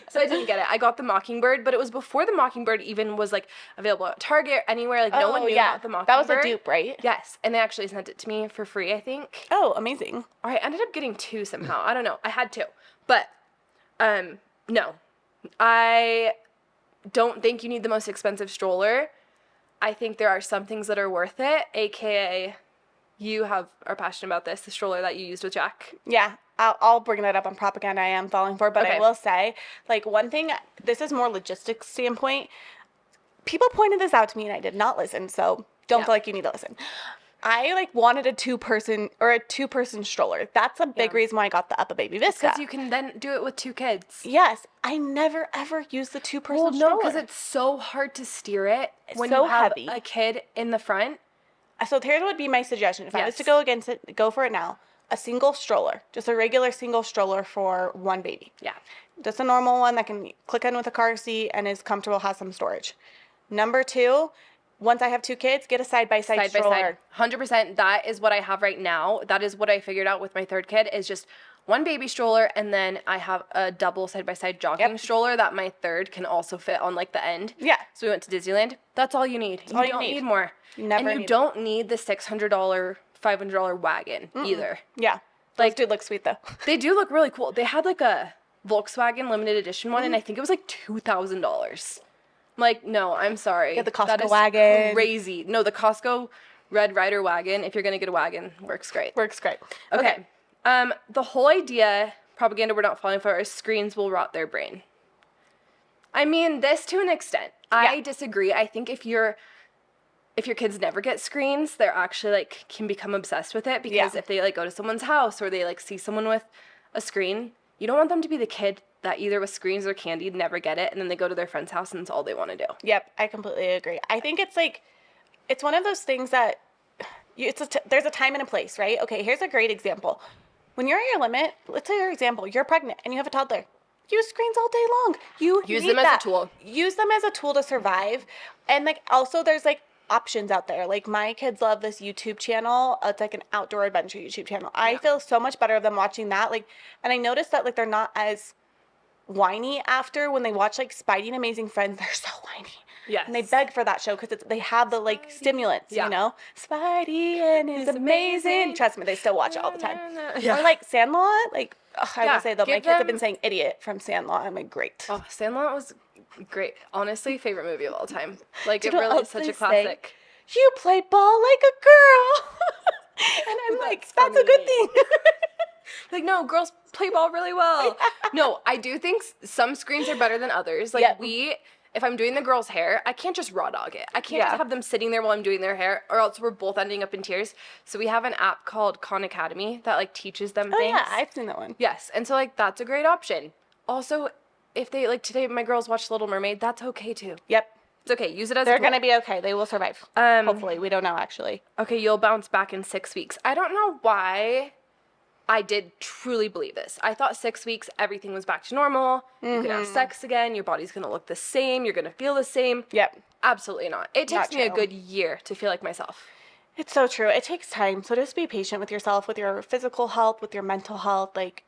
So I didn't get it. I got the Mockingbird, but it was before the Mockingbird even was like available at Target or anywhere. Like no one knew about the Mockingbird. That was a dupe, right? Yes. And they actually sent it to me for free, I think. Oh, amazing. Or I ended up getting 2 somehow. I don't know. I had 2. But no. I don't think you need the most expensive stroller. I think there are some things that are worth it, aka you are passionate about this, the stroller that you used with Jack. Yeah, I'll bring that up on propaganda I am falling for, but I will say, like, one thing, this is more logistics standpoint, people pointed this out to me and I did not listen, so don't feel like you need to listen. I, like, wanted a two-person stroller. That's a big reason why I got the Up-A Baby Vista. Because you can then do it with 2 kids. Yes. I never, ever used the two-person stroller. No, because it's so hard to steer it when so you have heavy. a kid in the front. So here would be my suggestion. If I was to go against it, go for it now. A single stroller. Just a regular single stroller for one baby. Yeah. Just a normal one that can click in with a car seat and is comfortable, has some storage. Number 2... Once I have 2 kids, get a side-by-side stroller. 100%. That is what I have right now. That is what I figured out with my 3rd kid is just one baby stroller, and then I have a double side-by-side jogging stroller that my 3rd can also fit on, like, the end. Yeah. So we went to Disneyland. That's all you need. You don't need more. You don't need the $600, $500 wagon either. Yeah. Those do look sweet, though. They do look really cool. They had, like, a Volkswagen limited edition one, and I think it was, like, $2,000. Like, no, I'm sorry. Get the Costco wagon. Crazy. No, the Costco Red Ryder wagon, if you're going to get a wagon, works great. Works great. Okay. The whole idea, propaganda we're not falling for, is screens will rot their brain. I mean, this to an extent. I disagree. I think if your kids never get screens, they're actually, like, can become obsessed with it. Because if they, like, go to someone's house or they, like, see someone with a screen, you don't want them to be the kid that either with screens or candy never get it, and then they go to their friend's house and it's all they want to do. Yep, I completely agree. I think it's like, it's one of those things that there's a time and a place, right? Okay, here's a great example. When you're at your limit, let's say your example, you're pregnant and you have a toddler. Use screens all day long. You use them as a tool. Use them as a tool to survive. And like also there's like options out there. Like my kids love this YouTube channel. It's like an outdoor adventure YouTube channel. I feel so much better of them watching that. Like, and I noticed that like they're not as whiny after when they watch like Spidey and Amazing Friends. They're so whiny. Yes. And they beg for that show because they have the like stimulants, you know? Spidey and his amazing. Trust me, they still watch it all the time. Or like Sandlot. Like, I will say though, my kids have been saying Idiot from Sandlot. I'm like, great. Oh, Sandlot was great. Honestly, favorite movie of all time. Like, it really is such a classic. You play ball like a girl. And I'm like, that's a good thing. Like, no, girls play ball really well. No, I do think some screens are better than others. Like, if I'm doing the girls' hair, I can't just raw dog it. I can't just have them sitting there while I'm doing their hair, or else we're both ending up in tears. So we have an app called Khan Academy that, like, teaches them things. Yeah, I've seen that one. Yes, and so, like, that's a great option. Also, if they, like, today my girls watched Little Mermaid, that's okay, too. Yep. It's okay. Use it as They're a tool. going to be okay. They will survive. Hopefully. We don't know, actually. Okay, you'll bounce back in 6 weeks. I don't know why I did truly believe this. I thought 6 weeks, everything was back to normal. You can have sex again. Your body's going to look the same. You're going to feel the same. Yep. Absolutely not. It takes me a good year to feel like myself. It's so true. It takes time. So just be patient with yourself, with your physical health, with your mental health. Like,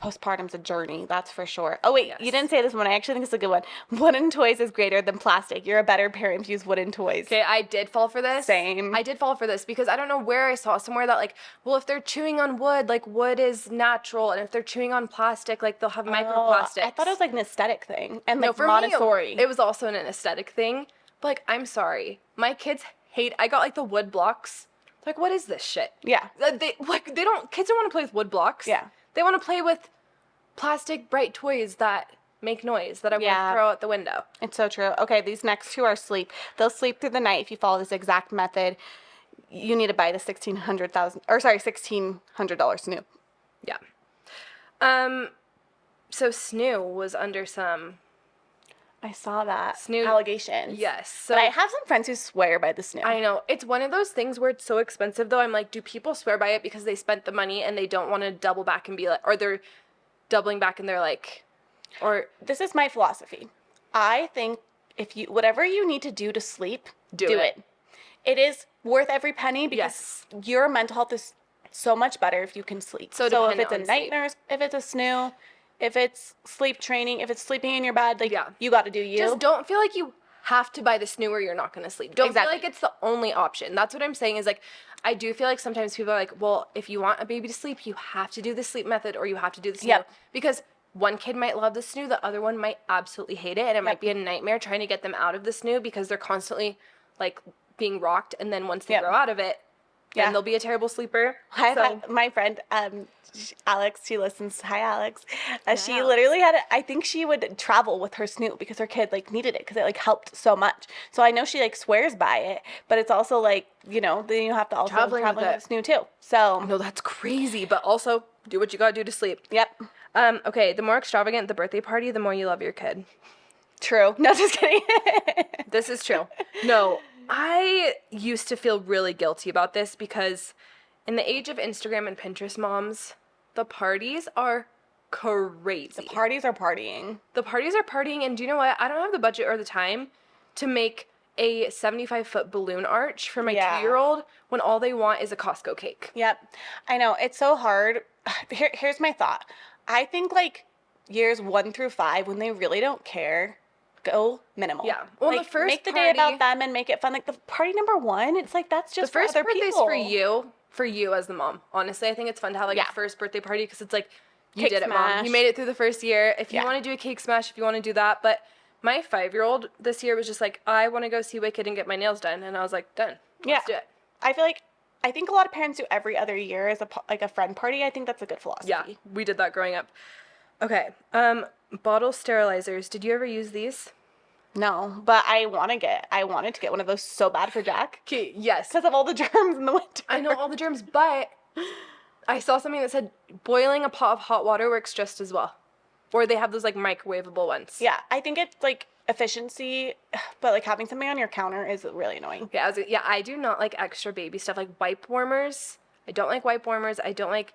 postpartum's a journey, that's for sure. Oh, wait, you didn't say this one. I actually think it's a good one. Wooden toys is greater than plastic. You're a better parent if you use wooden toys. Okay, I did fall for this. Same. I did fall for this because I don't know where I saw somewhere that, like, well, if they're chewing on wood, like, wood is natural, and if they're chewing on plastic, like, they'll have microplastics. I thought it was, like, an aesthetic thing. And, like, no, for Montessori. Me, it was also an aesthetic thing. But, like, I'm sorry. My kids hate, I got, like, the wood blocks. Like, what is this shit? Yeah. Kids don't want to play with wood blocks. Yeah. They want to play with plastic bright toys that make noise that I want to throw out the window. It's so true. Okay, these next two are sleep. They'll sleep through the night if you follow this exact method. You need to buy the $1,600 snoo. Yeah. So snoo was under some... I saw that. Snoo allegations. Yes. So but I have some friends who swear by the snoo. I know. It's one of those things where it's so expensive, though. I'm like, do people swear by it because they spent the money and they don't want to double back and be like, or they're doubling back and they're like, or... This is my philosophy. I think if you, whatever you need to do to sleep, do it. It is worth every penny because your mental health is so much better if you can sleep. So if it's a night nurse, if it's a snoo, if it's sleep training, if it's sleeping in your bed, like, you got to do you. Just don't feel like you have to buy the snoo or you're not going to sleep. Don't feel like it's the only option. That's what I'm saying is, like, I do feel like sometimes people are like, well, if you want a baby to sleep, you have to do the sleep method or you have to do the snoo. Yep. Because one kid might love the snoo, the other one might absolutely hate it, and it might be a nightmare trying to get them out of the snoo because they're constantly, like, being rocked, and then once they grow out of it, then they'll be a terrible sleeper. My friend, Alex, she listens. Hi, Alex. She literally had, I think she would travel with her snoo because her kid, like, needed it because it, like, helped so much. So I know she, like, swears by it, but it's also, like, you know, then you have to also travel with the snoo, too. So. No, that's crazy, but also do what you gotta do to sleep. Yep. Okay, the more extravagant the birthday party, the more you love your kid. True. No, just kidding. This is true. No, I used to feel really guilty about this because in the age of Instagram and Pinterest moms, the parties are crazy. The parties are partying. The parties are partying, and do you know what? I don't have the budget or the time to make a 75-foot balloon arch for my 2-year-old when all they want is a Costco cake. Yep. I know. It's so hard. Here's my thought. I think, like, years 1 through 5, when they really don't care, go minimal. Yeah. Well, like, the first make the day about them and make it fun. Like, the party number 1, it's like, that's just the first for other birthday's people. for you as the mom. Honestly, I think it's fun to have, like, a first birthday party because it's like, you cake did it, smash. Mom. You made it through the first year. If you want to do a cake smash, if you want to do that. But my 5-year-old this year was just like, I want to go see Wicked and get my nails done. And I was like, done. Let's do it. I think a lot of parents do every other year as a friend party. I think that's a good philosophy. Yeah, we did that growing up. Okay. Bottle sterilizers. Did you ever use these? No, but I wanted to get one of those so bad for Jack. Okay, yes. Because of all the germs in the winter. I know all the germs, but I saw something that said boiling a pot of hot water works just as well. Or they have those, like, microwavable ones. Yeah, I think it's, like, efficiency, but, like, having something on your counter is really annoying. Yeah, I do not like extra baby stuff, like wipe warmers. I don't like wipe warmers. I don't like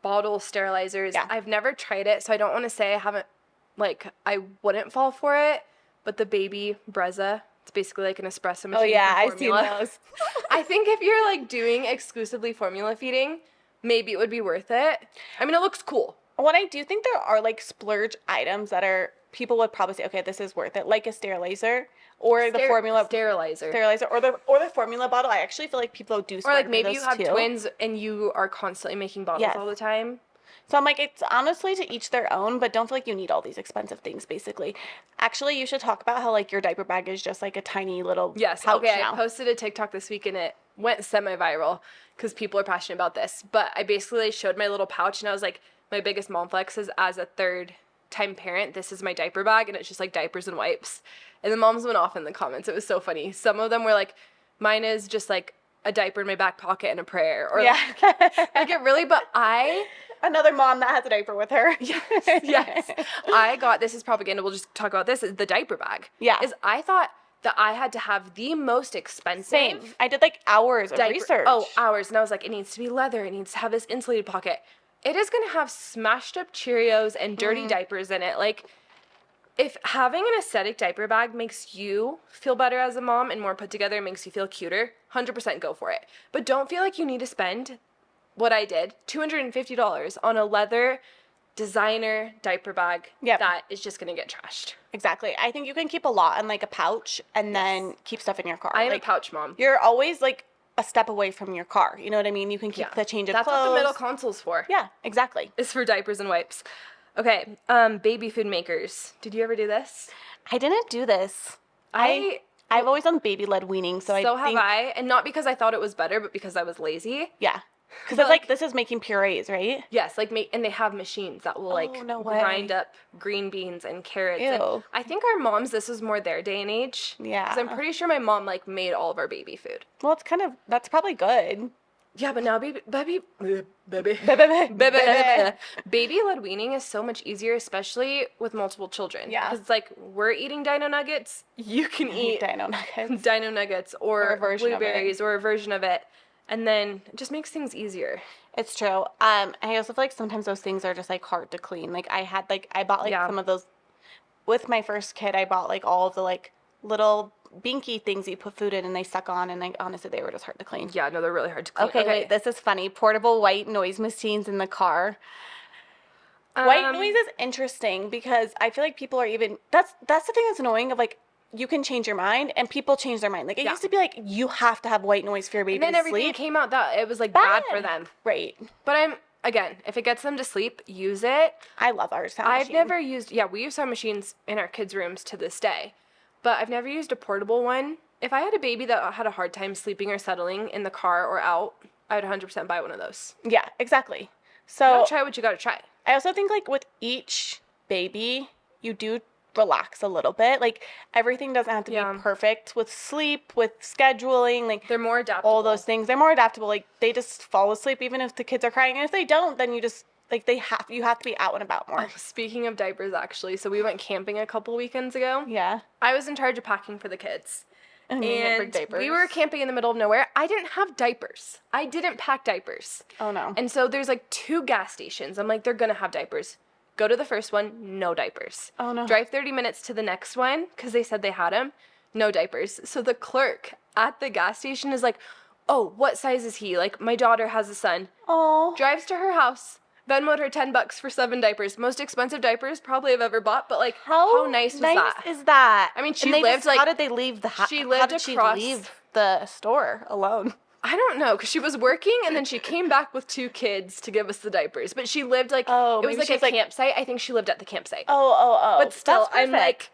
bottle sterilizers. Yeah. I've never tried it, so I don't want to say I wouldn't fall for it, but the baby Brezza, it's basically like an espresso machine. Oh, yeah, I've seen those. I think if you're, like, doing exclusively formula feeding, maybe it would be worth it. I mean, it looks cool. What I do think there are, like, splurge items that people would probably say, okay, this is worth it, like a sterilizer or the formula sterilizer or the formula bottle. I actually feel like people do splurge. Or, like, maybe you have twins and you are constantly making bottles all the time. So I'm like, it's honestly to each their own, but don't feel like you need all these expensive things, basically. Actually, you should talk about how, like, your diaper bag is just, like, a tiny little pouch now. I posted a TikTok this week and it went semi-viral because people are passionate about this. But I basically showed my little pouch and I was like, my biggest mom flex is as a third time parent, this is my diaper bag, and it's just like diapers and wipes. And the moms went off in the comments. It was so funny. Some of them were like, mine is just like a diaper in my back pocket and a prayer. Or like it really, but Another mom that has a diaper with her. Yes. I got, this is propaganda, we'll just talk about this, is the diaper bag. Yeah. Is I thought that I had to have the most expensive. Same. I did like hours of research. Oh, hours. And I was like, it needs to be leather. It needs to have this insulated pocket. It is going to have smashed up Cheerios and dirty diapers in it. Like, if having an aesthetic diaper bag makes you feel better as a mom and more put together and makes you feel cuter, 100% go for it. But don't feel like you need to spend what I did, $250 on a leather designer diaper bag that is just going to get trashed. Exactly. I think you can keep a lot in like a pouch and then keep stuff in your car. I am like, a pouch mom. You're always like a step away from your car. You know what I mean? You can keep the change of clothes. That's what the middle console's for. Yeah, exactly. It's for diapers and wipes. Okay, baby food makers. Did you ever do this? I didn't do this. I've always done baby-led weaning, so I think... have I, and not because I thought it was better, but because I was lazy. Yeah. Because it's like, this is making purees, right? Yes, like, and they have machines that will, like, grind up green beans and carrots. Ew. And I think our moms, this was more their day and age. Yeah. Because I'm pretty sure my mom, like, made all of our baby food. Well, it's kind of, that's probably good. Yeah, but now baby-led weaning is so much easier, especially with multiple children. Yeah. Because it's like, we're eating dino nuggets, you can eat dino nuggets. or blueberries or a version of it. And then it just makes things easier. It's true. I also feel like sometimes those things are just like hard to clean. Like I bought like some of those with my first kid. I bought like all of the like little binky things you put food in and they suck on, and like honestly they were just hard to clean. Yeah, no, they're really hard to clean. Okay, wait, this is funny. Portable white noise machines in the car. White noise is interesting because I feel like people are even that's the thing that's annoying of like you can change your mind and people change their mind. Like it used to be like you have to have white noise for your baby to sleep. And then everything came out that it was like bad for them. Right. But again, if it gets them to sleep, use it. I love our sound machine. I've never used we use sound machines in our kids' rooms to this day. But I've never used a portable one. If I had a baby that had a hard time sleeping or settling in the car or out, I would 100% buy one of those. Yeah, exactly. So you gotta try what you gotta try. I also think like with each baby, you do relax a little bit. Like everything doesn't have to be perfect with sleep, with scheduling. Like they're more adaptable. All those things. They're more adaptable. Like they just fall asleep even if the kids are crying. And if they don't, then you just like you have to be out and about more. Speaking of diapers, actually, so we went camping a couple weekends ago. Yeah. I was in charge of packing for the kids. And diapers. We were camping in the middle of nowhere. I didn't have diapers. I didn't pack diapers. Oh, no. And so there's like 2 gas stations. I'm like, they're going to have diapers. Go to the first one, no diapers. Oh, no. Drive 30 minutes to the next one because they said they had them, no diapers. So the clerk at the gas station is like, oh, what size is he? Like, my daughter has a son. Oh. Drives to her house. Venmoed her $10 for 7 diapers. Most expensive diapers probably I've ever bought, but like how nice was that? Is that? I mean, she lived like how did they leave the house? She lived across. She leave the store alone? I don't know, because she was working and then she came back with 2 kids to give us the diapers. But she lived like it was like a campsite. I think she lived at the campsite. Oh. But still, I'm like,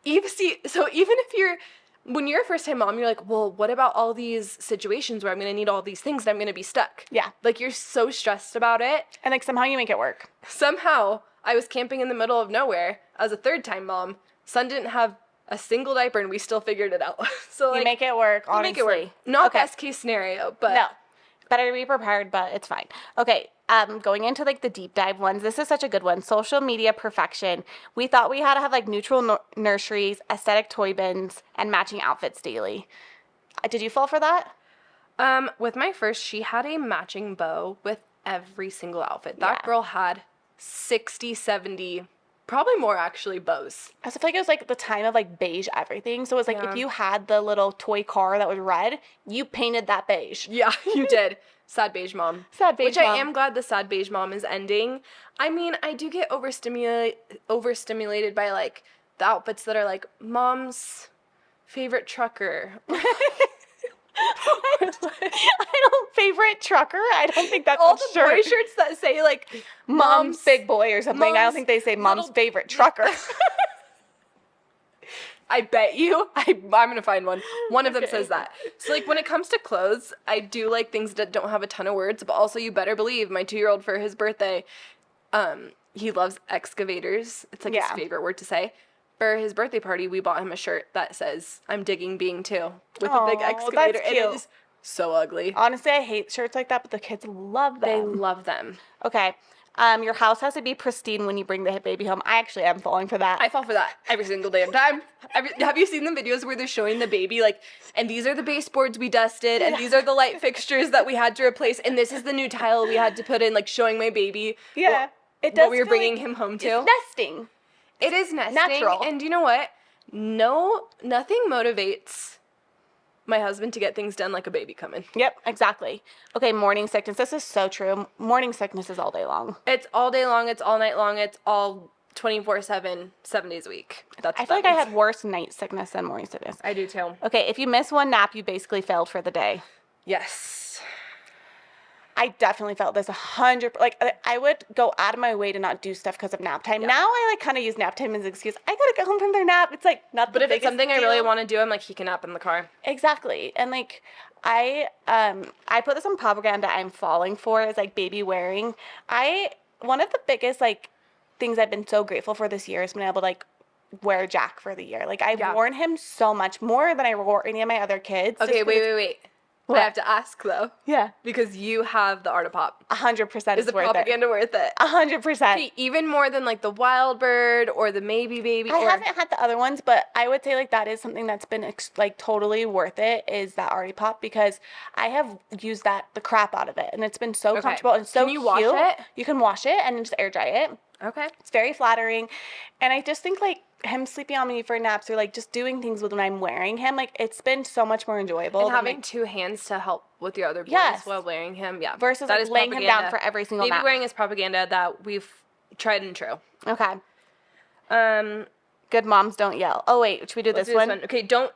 even if when you're a first-time mom, you're like, well, what about all these situations where I'm going to need all these things and I'm going to be stuck? Yeah. Like, you're so stressed about it. And, like, somehow you make it work. Somehow, I was camping in the middle of nowhere as a third-time mom. Son didn't have a single diaper, and we still figured it out. So, like, you make it work, honestly. Make it work. Not best-case scenario, but... No. Better to be prepared, but it's fine. Okay, going into, like, the deep dive ones, this is such a good one. Social media perfection. We thought we had to have, like, neutral nurseries, aesthetic toy bins, and matching outfits daily. Did you fall for that? With my first, she had a matching bow with every single outfit. That girl had 60, 70, probably more, actually, bows. I also feel like it was, like, the time of, like, beige everything. So it was, like, if you had the little toy car that was red, you painted that beige. Yeah, you did. Sad beige mom. Sad beige mom. Which I am glad the sad beige mom is ending. I mean, I do get overstimulated by, like, the outfits that are, like, mom's favorite trucker. Favorite trucker? I don't think that's all the boy shirts that say, like, mom's big boy or something. I don't think they say mom's favorite trucker. I bet you. I'm going to find one. One of them says that. So, like, when it comes to clothes, I do like things that don't have a ton of words, but also you better believe my 2-year-old for his birthday, he loves excavators. It's like his favorite word to say. For his birthday party, we bought him a shirt that says, I'm digging being 2, with a big excavator. That's cute. It is so ugly. Honestly, I hate shirts like that, but the kids love them. They love them. Okay. Your house has to be pristine when you bring the baby home. I actually am falling for that. I fall for that every single damn time. Have you seen the videos where they're showing the baby, like, and these are the baseboards we dusted, and these are the light fixtures that we had to replace, and this is the new tile we had to put in, like, showing my baby what we were bringing him home to. It's nesting. It is nesting. Natural. And you know what? Nothing motivates my husband to get things done like a baby coming. Yep, exactly. Okay, morning sickness. This is so true. Morning sickness is all day long. It's all day long. It's all night long. It's all 24/7, 7 days a week. I feel like I had worse night sickness than morning sickness. I do too. Okay, if you miss one nap, you basically failed for the day. Yes. I definitely felt this 100%. Like, I would go out of my way to not do stuff because of nap time. Yeah. Now I, like, kind of use nap time as an excuse. I gotta get home from their nap. It's, like, not the biggest deal. But if it's something I really want to do, I'm like, he can nap in the car. Exactly. And, like, I put this on propaganda I'm falling for is, like, baby wearing. One of the biggest, like, things I've been so grateful for this year is being able to, like, wear Jack for the year. Like, I've worn him so much more than I wore any of my other kids. Okay, wait. What? I have to ask, though. Yeah. Because you have the Art of Pop. 100% Is the propaganda worth it? 100%. See, even more than, like, the Wild Bird or the Maybe Baby. I haven't had the other ones, but I would say, like, that is something that's been, like, totally worth it is that Art of Pop because I have used the crap out of it. And it's been so comfortable and so cute. Can you wash it? You can wash it and just air dry it. Okay. It's very flattering. And I just think, like, him sleeping on me for naps or, like, just doing things when I'm wearing him, like, it's been so much more enjoyable. And having 2 hands to help with your other boys while wearing him, versus, like, laying him down for every single nap. Baby wearing is propaganda that we've tried and true. Okay. Good moms don't yell. Oh, wait, should we do this one? Okay, don't,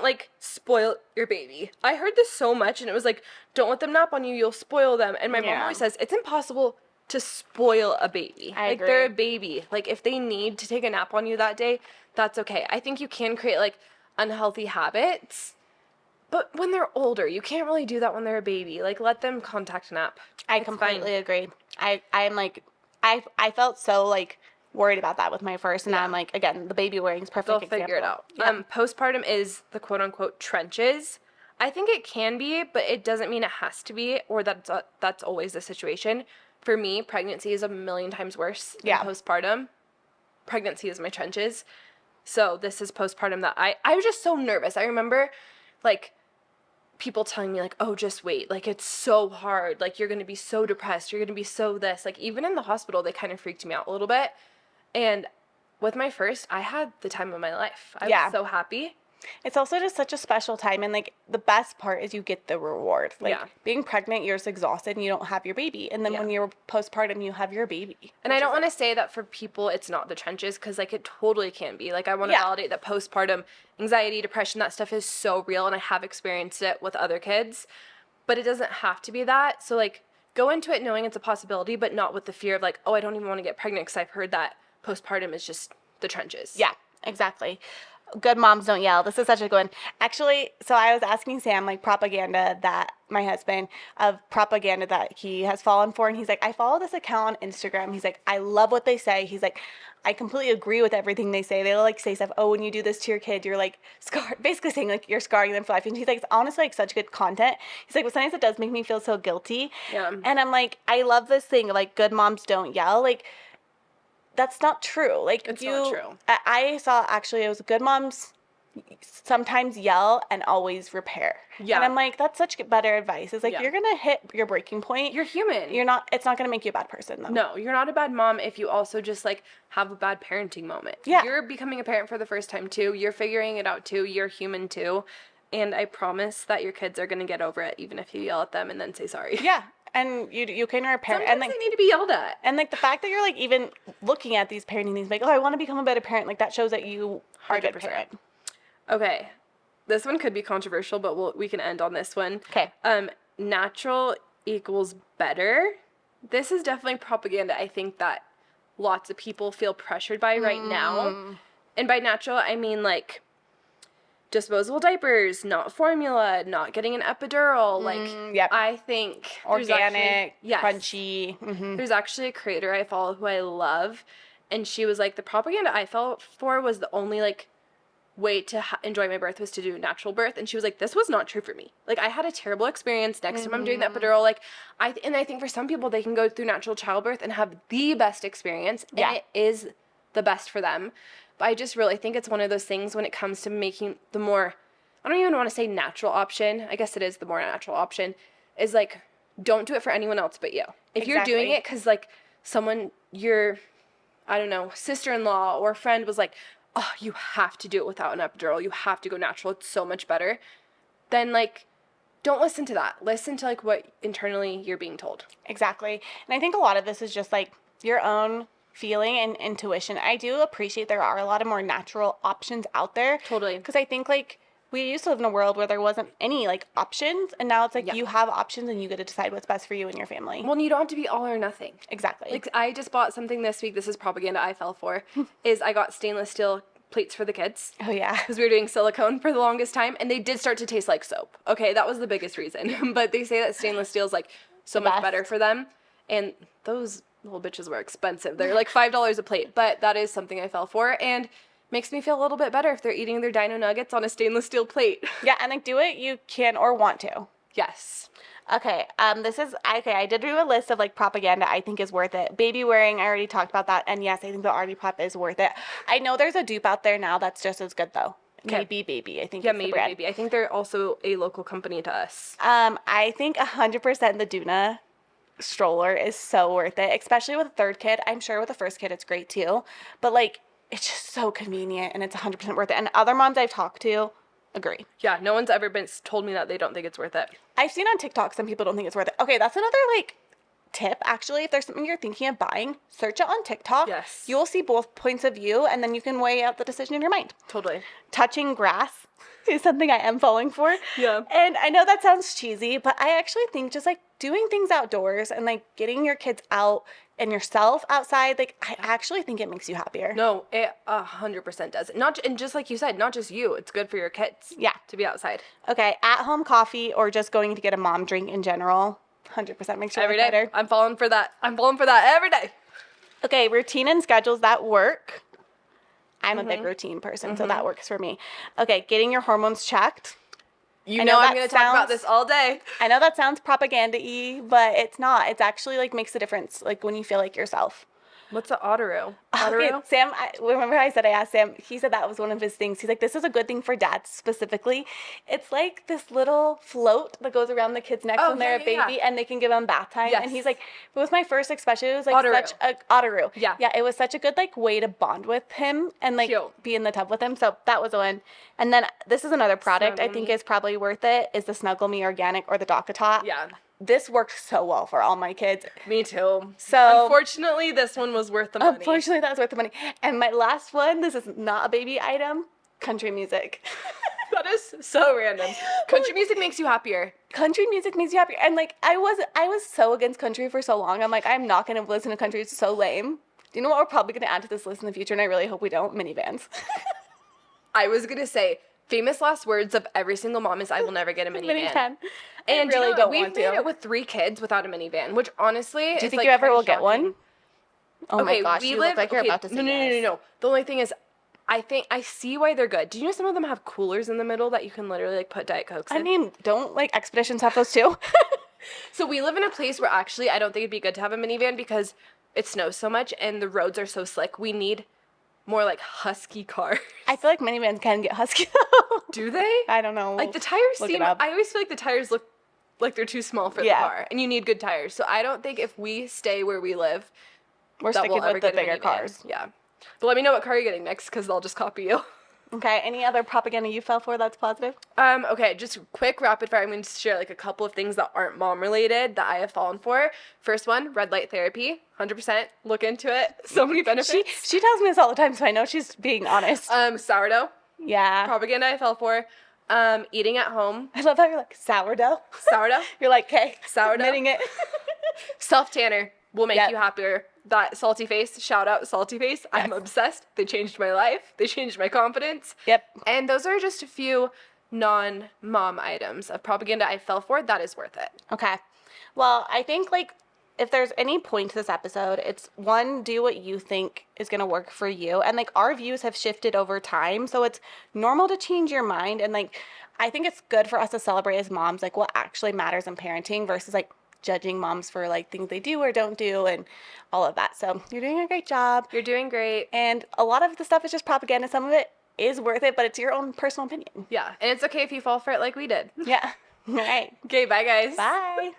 like, spoil your baby. I heard this so much, and it was like, don't let them nap on you, you'll spoil them. And my mom always says, it's impossible to spoil a baby. I agree. They're a baby. Like, if they need to take a nap on you that day, that's okay. I think you can create, like, unhealthy habits, but when they're older, you can't really do that when they're a baby. Like, let them contact a nap. I completely agree. I'm like, I felt so, like, worried about that with my first, and now I'm like, again, the baby wearing's perfect example. They'll figure it out. Yeah. Postpartum is the quote-unquote trenches. I think it can be, but it doesn't mean it has to be, or that's always the situation. For me, pregnancy is a million times worse than postpartum. Pregnancy is my trenches. So this is postpartum that I was just so nervous. I remember, like, people telling me, like, oh, just wait. Like, it's so hard. Like, you're going to be so depressed. You're going to be so this. Like, even in the hospital, they kind of freaked me out a little bit. And with my first, I had the time of my life. I was so happy. It's also just such a special time, and, like, the best part is you get the reward. Like, being pregnant, you're just exhausted, and you don't have your baby. And then when you're postpartum, you have your baby. And I don't want to say that for people, it's not the trenches, because, like, it totally can be. Like, I want to validate that postpartum anxiety, depression, that stuff is so real, and I have experienced it with other kids. But it doesn't have to be that. So, like, go into it knowing it's a possibility, but not with the fear of, like, oh, I don't even want to get pregnant, because I've heard that postpartum is just the trenches. Yeah, exactly. Good moms don't yell. This is such a good one. Actually, so I was asking Sam, like, propaganda that my husband, of propaganda that he has fallen for. And he's like, I follow this account on Instagram. He's like, I love what they say. He's like, I completely agree with everything they say. They, like, say stuff, oh, when you do this to your kid, you're, like, basically saying, like, you're scarring them for life. And he's like, it's honestly, like, such good content. He's like, but sometimes it does make me feel so guilty. Yeah. And I'm like, I love this thing of, like, good moms don't yell. Like, that's not true. Like, it's not true. I saw, actually, it was good moms sometimes yell and always repair. Yeah. And I'm like, that's such better advice. It's like, you're going to hit your breaking point. You're human. It's not going to make you a bad person, though. No, you're not a bad mom if you also just, like, have a bad parenting moment. Yeah. You're becoming a parent for the first time, too. You're figuring it out, too. You're human, too. And I promise that your kids are going to get over it, even if you yell at them and then say sorry. Yeah. And you can repair. Sometimes and, like, they need to be yelled at. And, like, the fact that you're, like, even looking at these parenting things, like, oh, I want to become a better parent, like, that shows that you are a good parent. Okay. This one could be controversial, but we can end on this one. Okay. Natural equals better. This is definitely propaganda, I think, that lots of people feel pressured by right now. And by natural, I mean, like, disposable diapers, not formula, not getting an epidural. I think organic, crunchy. Mm-hmm. There's actually a creator I follow who I love, and she was like, the propaganda I fell for was the only like way to enjoy my birth was to do natural birth, and she was like, this was not true for me. Like, I had a terrible experience next time I'm doing the epidural. Like, I think for some people they can go through natural childbirth and have the best experience, and it is the best for them. But I just really think it's one of those things when it comes to making the more, I don't even want to say natural option, I guess it is the more natural option, is like, don't do it for anyone else but you. If you're doing it because like someone, your, I don't know, sister-in-law or friend was like, oh, you have to do it without an epidural, you have to go natural, it's so much better, then like, don't listen to that. Listen to like what internally you're being told. Exactly. And I think a lot of this is just like your own feeling and intuition. I do appreciate there are a lot of more natural options out there. Totally. Because I think like we used to live in a world where there wasn't any like options, and now it's like you have options and you get to decide what's best for you and your family. Well, you don't have to be all or nothing. Exactly. Like, I just bought something this week, this is propaganda I fell for, is I got stainless steel plates for the kids. Oh yeah. Because we were doing silicone for the longest time, and they did start to taste like soap. Okay, that was the biggest reason. But they say that stainless steel is like so much better for them, and those little bitches were expensive. They're like $5 a plate, but that is something I fell for, and makes me feel a little bit better if they're eating their dino nuggets on a stainless steel plate. Yeah, and like do it you can or want to. Yes. Okay, I did do a list of like propaganda I think is worth it. Baby wearing, I already talked about that, and yes, I think the Artie Prep is worth it. I know there's a dupe out there now that's just as good though. Maybe Baby, I think. Yeah, maybe Baby. I think they're also a local company to us. I think 100% the Duna stroller is so worth it, especially with a third kid. I'm sure with the first kid it's great too, but like it's just so convenient and it's 100% worth it. And other moms I've talked to agree. Yeah, no one's ever told me that they don't think it's worth it. I've seen on TikTok some people don't think it's worth it. Okay, that's another like tip actually. If there's something you're thinking of buying, search it on TikTok. Yes. You will see both points of view, and then you can weigh out the decision in your mind. Totally. Touching grass is something I am falling for. Yeah. And I know that sounds cheesy, but I actually think just like doing things outdoors and like getting your kids out and yourself outside, like I actually think it makes you happier. No, it 100% does. And just like you said, not just you, it's good for your kids. Yeah. To be outside. Okay, at-home coffee or just going to get a mom drink in general, 100% makes you every day. Better. I'm falling for that. Every day. Okay, routine and schedules that work. I'm a big routine person, so that works for me. Okay, getting your hormones checked. You know I'm going to talk about this all day. I know that sounds propaganda-y, but it's not. It's actually, like, makes a difference, like, when you feel like yourself. What's the Otteroo? Okay, Sam, remember I asked Sam, he said that was one of his things. He's like, this is a good thing for dads specifically. It's like this little float that goes around the kid's neck when they're a baby, and they can give them bath time. Yes. And he's like, it was my first, especially, it was like Otteroo. such a, Otteroo. Yeah. Yeah, it was such a good, like, way to bond with him and, like, be in the tub with him. So that was the one. And then this is another product I think is probably worth it, is the Snuggle Me Organic or the DockATot. Yeah. This works so well for all my kids. Me too. So unfortunately, this one was worth the money. Unfortunately, that was worth the money. And my last one, this is not a baby item, country music. That is so random. Country music makes you happier. Country music makes you happier. And like I was so against country for so long. I'm like, I'm not gonna listen to country. It's so lame. Do you know what we're probably gonna add to this list in the future? And I really hope we don't. Minivans. I was gonna say, famous last words of every single mom is, I will never get a minivan. And really don't want we've made it with 3 kids without a minivan, which honestly, do you think you ever will get one? Oh my gosh, you look like you're about to say yes. No. The only thing is, I think I see why they're good. Do you know some of them have coolers in the middle that you can literally like put Diet Cokes in? I mean, don't like Expeditions have those too? So we live in a place where actually I don't think it'd be good to have a minivan because it snows so much and the roads are so slick. We need more like husky cars. I feel like minivans can get husky. Do they? I don't know. Like the tires I always feel like the tires look like they're too small for the car, and you need good tires. So I don't think if we stay where we live, we're sticking with the bigger cars. Yeah. But let me know what car you're getting next, because I'll just copy you. Okay. Any other propaganda you fell for that's positive? Okay, just quick rapid fire. I'm going to share like a couple of things that aren't mom related that I have fallen for. First one, red light therapy. 100%. Look into it. So many benefits. She tells me this all the time, so I know she's being honest. Sourdough. Yeah. Propaganda I fell for. Eating at home. I love how you're like, sourdough. Sourdough. You're like, okay. Sourdough. Admitting it. Self-tanner. will make you happier. That Salty Face, shout out Salty Face. Yes. I'm obsessed. They changed my life. They changed my confidence. Yep. And those are just a few non-mom items of propaganda I fell for. That is worth it. Okay. Well, I think, like, if there's any point to this episode, it's, one, do what you think is going to work for you. And, like, our views have shifted over time, so it's normal to change your mind. And, like, I think it's good for us to celebrate as moms, like, what actually matters in parenting versus, like, judging moms for, like, things they do or don't do and all of that. So you're doing a great job. You're doing great. And a lot of the stuff is just propaganda. Some of it is worth it, but it's your own personal opinion. Yeah, and it's okay if you fall for it like we did. Yeah. All right. Okay, bye, guys. Bye.